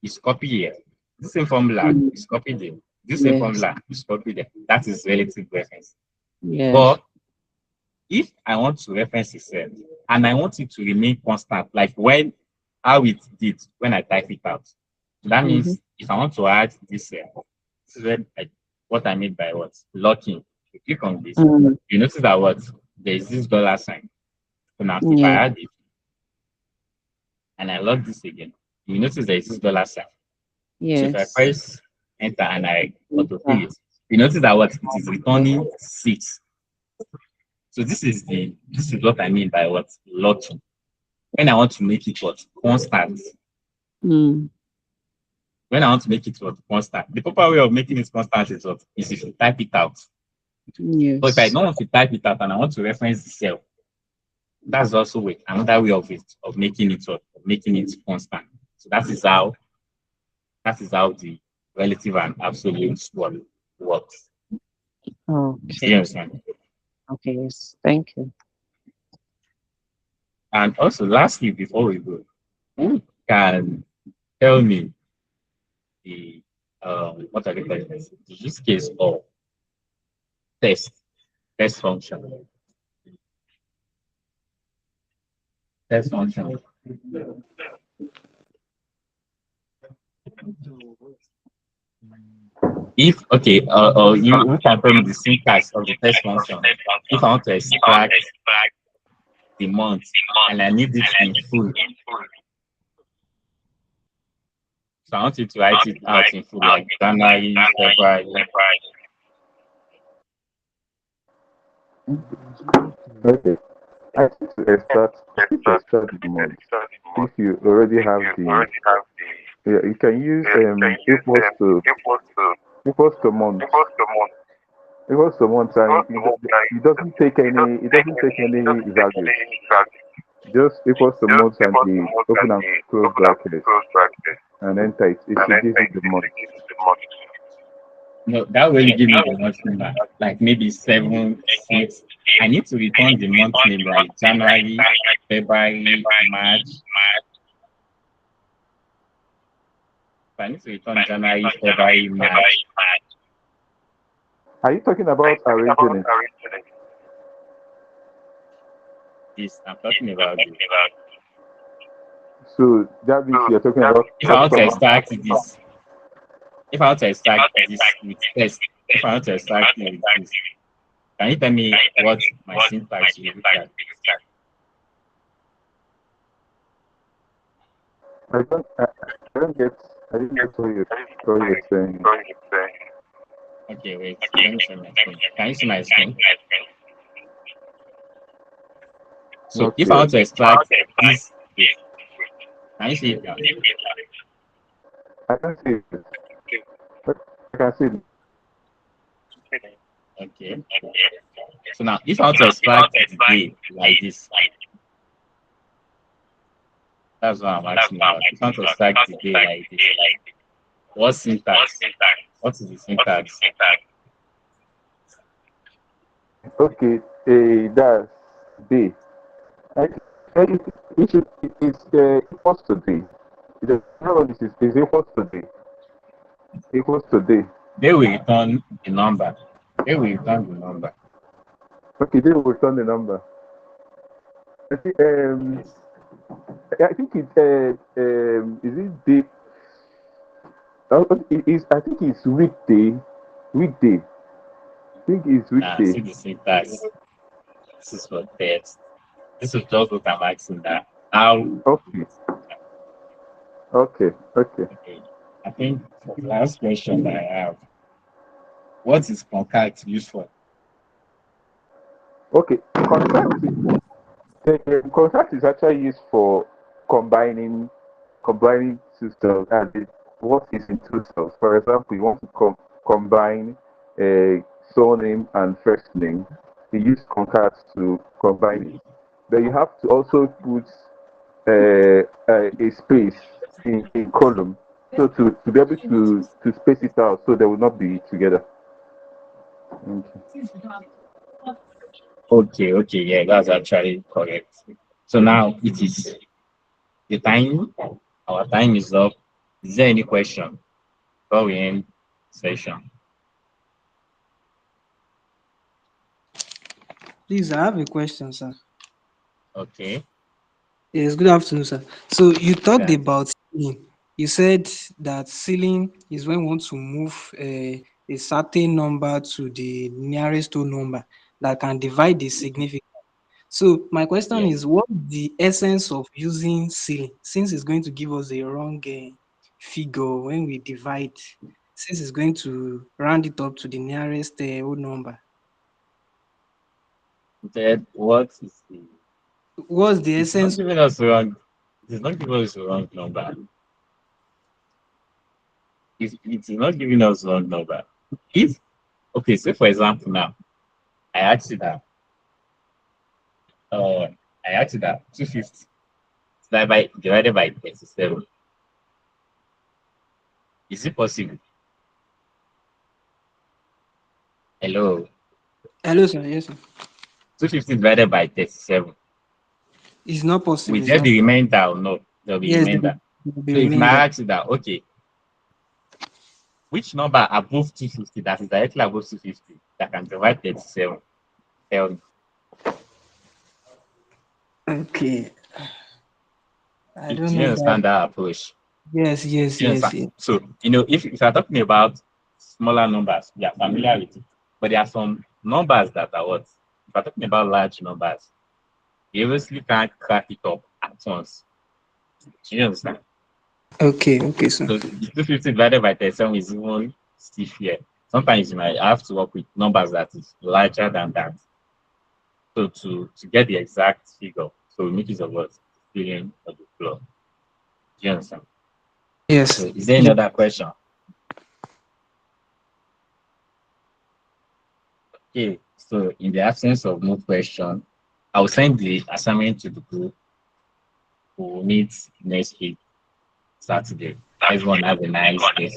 Speaker 1: is copied here. This same formula is copied here. This same
Speaker 5: Yes.
Speaker 1: formula is copied there. That is relative reference.
Speaker 5: Yes.
Speaker 1: But if I want to reference a cell and I want it to remain constant, like how it did when I type it out. So that means if I want to add this cell, this is what I mean by what? Locking. You click on this, you notice that what? There is this dollar sign. So now if I
Speaker 5: Yeah.
Speaker 1: add it and I lock this again, you notice there is this dollar sign. So if I
Speaker 5: Yes.
Speaker 1: press enter and I autofill it, you notice that what? It is returning 6. So this is what I mean by what? Locking. When I want to make it what? Constant. When I want to make it what? Constant. The proper way of making it constant is what? Is if you type it out.
Speaker 5: Yes.
Speaker 1: But if I don't want to type it out and I want to reference the cell, that's also another way of making it what? Of making it constant. So that is how the relative and absolute one works.
Speaker 5: Oh,
Speaker 1: Do you understand?
Speaker 5: okay. Yes. Thank you.
Speaker 1: And also, lastly, before we go, who can tell me the what are they calling this? The use case of test function? Test function. If okay, you can tell me the syntax of the test function. If I want to extract the month and I need it in full, so I want you to write it out in full, like January, February.
Speaker 4: Okay. I think to extract the month. If you already have you can use equals to month. Equals to month, and it doesn't take any value. Just equals to month and the open and close brackets, and enter it. It should give you the month.
Speaker 1: No, that will give me the month number, like maybe 7, 6. I need to return the month name, like January, February, March. I need to return January, February, March.
Speaker 4: Are you talking about arranging it?
Speaker 1: this. I'm talking about this.
Speaker 4: So that means you're talking about
Speaker 1: If I want to
Speaker 4: custom.
Speaker 1: extract this, if I want to extract this with test, if I want to extract it with this, can you tell me what my syntax will look like?
Speaker 4: I didn't get what you're saying.
Speaker 1: Okay, wait. Let me see my screen. Can you see my screen? So
Speaker 4: Not
Speaker 1: if I
Speaker 4: yet.
Speaker 1: want to extract this, can you see it now?
Speaker 4: I can see it. I can see it.
Speaker 1: Okay. So now, if I want to extract the day like this, that's what I'm asking about. If I want to extract the day like this, what syntax? What is the syntax?
Speaker 4: Okay, that's D. I think it's equals to D. The problem is equals to D. Equals to D.
Speaker 1: They will return the number. They will return the number.
Speaker 4: Okay, then we'll return the number. I think I think it's is it D? It is. I think it's weekday. Weekday. I think it's weekday.
Speaker 1: See the syntax. This is for text. This is just what I'm asking that. How?
Speaker 4: Okay. Okay. Okay.
Speaker 1: Okay. I think for the last question that I have, what is concat used for?
Speaker 4: Okay. Contract is actually used for combining two cells, and what is in two cells. For example, you want to combine a surname and first name. You use concat to combine it. Then you have to also put a space in column, so to be able to space it out so they will not be together.
Speaker 1: Okay, okay, yeah, that's actually correct. So now it is the time. Our time is up. Is there any question before we end session?
Speaker 6: Please, I have a question, sir.
Speaker 1: Okay.
Speaker 6: Yes, good afternoon, sir. So you talked
Speaker 1: Yeah.
Speaker 6: about ceiling. You said that ceiling is when we want to move a certain number to the nearest whole number that can divide the significance. So my question
Speaker 1: Yes.
Speaker 6: is, what is the essence of using ceiling? Since it's going to give us a wrong figure when we divide, since it's going to round it up to the nearest whole number.
Speaker 1: That what is the
Speaker 6: What's the
Speaker 1: it's not
Speaker 6: essence?
Speaker 1: giving us wrong. It's not giving us wrong number. It's not giving us wrong number. If okay, say for example now, I asked you that uh I asked you that 250 divided by 37. Is it possible? Hello.
Speaker 6: Hello, sir. Yes, sir.
Speaker 1: 250 divided by 37.
Speaker 6: It's not
Speaker 1: Will
Speaker 6: possible,
Speaker 1: there
Speaker 6: sir.
Speaker 1: be remainder or no? There'll be
Speaker 6: Yes, there
Speaker 1: remainder.
Speaker 6: will be
Speaker 1: So if I
Speaker 6: remainder.
Speaker 1: ask you that, okay, which number above 250 that is directly above 250 that can divide 37? Tell me.
Speaker 6: Okay. I
Speaker 1: Do
Speaker 6: don't
Speaker 1: you
Speaker 6: know that.
Speaker 1: understand that approach?
Speaker 6: Yes, yes,
Speaker 1: Do you
Speaker 6: yes,
Speaker 1: understand?
Speaker 6: yes.
Speaker 1: So, if you're talking about smaller numbers, you are familiar with it. But there are some numbers that are what? If you're talking about large numbers, you obviously can't crack it up at once. Do you understand?
Speaker 6: Okay, okay, sir.
Speaker 1: So the 250 divided by 37 is even stiff here. Sometimes you might have to work with numbers that is larger than that. So to get the exact figure, so we make use of what? Filling of the floor. Do you understand? So
Speaker 6: Yes.
Speaker 1: is there any
Speaker 6: Yes.
Speaker 1: other question? Okay, so in the absence of no question, I will send the assignment to the group. We will meet next week, Saturday. Everyone have a nice day.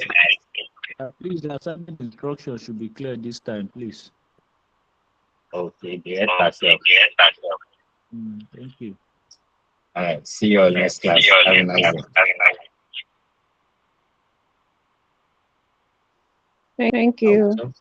Speaker 2: Please, the assignment instruction should be clear this time, please.
Speaker 1: Okay, the head yourself.
Speaker 2: Thank you.
Speaker 1: All right, see you all next class. Have a nice day.
Speaker 5: Thank you.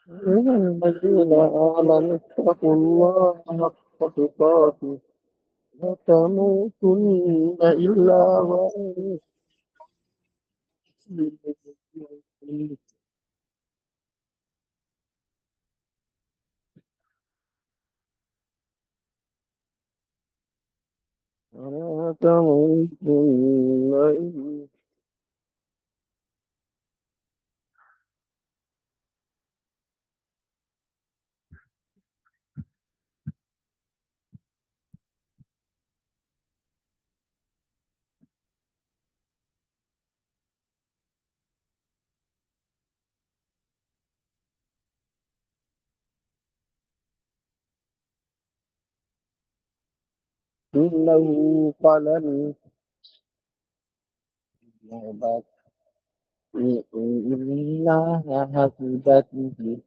Speaker 7: الذين آمنوا اتقوا الله حق تقاته لا تموتن إلا وأنتم مسلمون ولا تموتن إلا إنه فلن يعبد إلا عبادته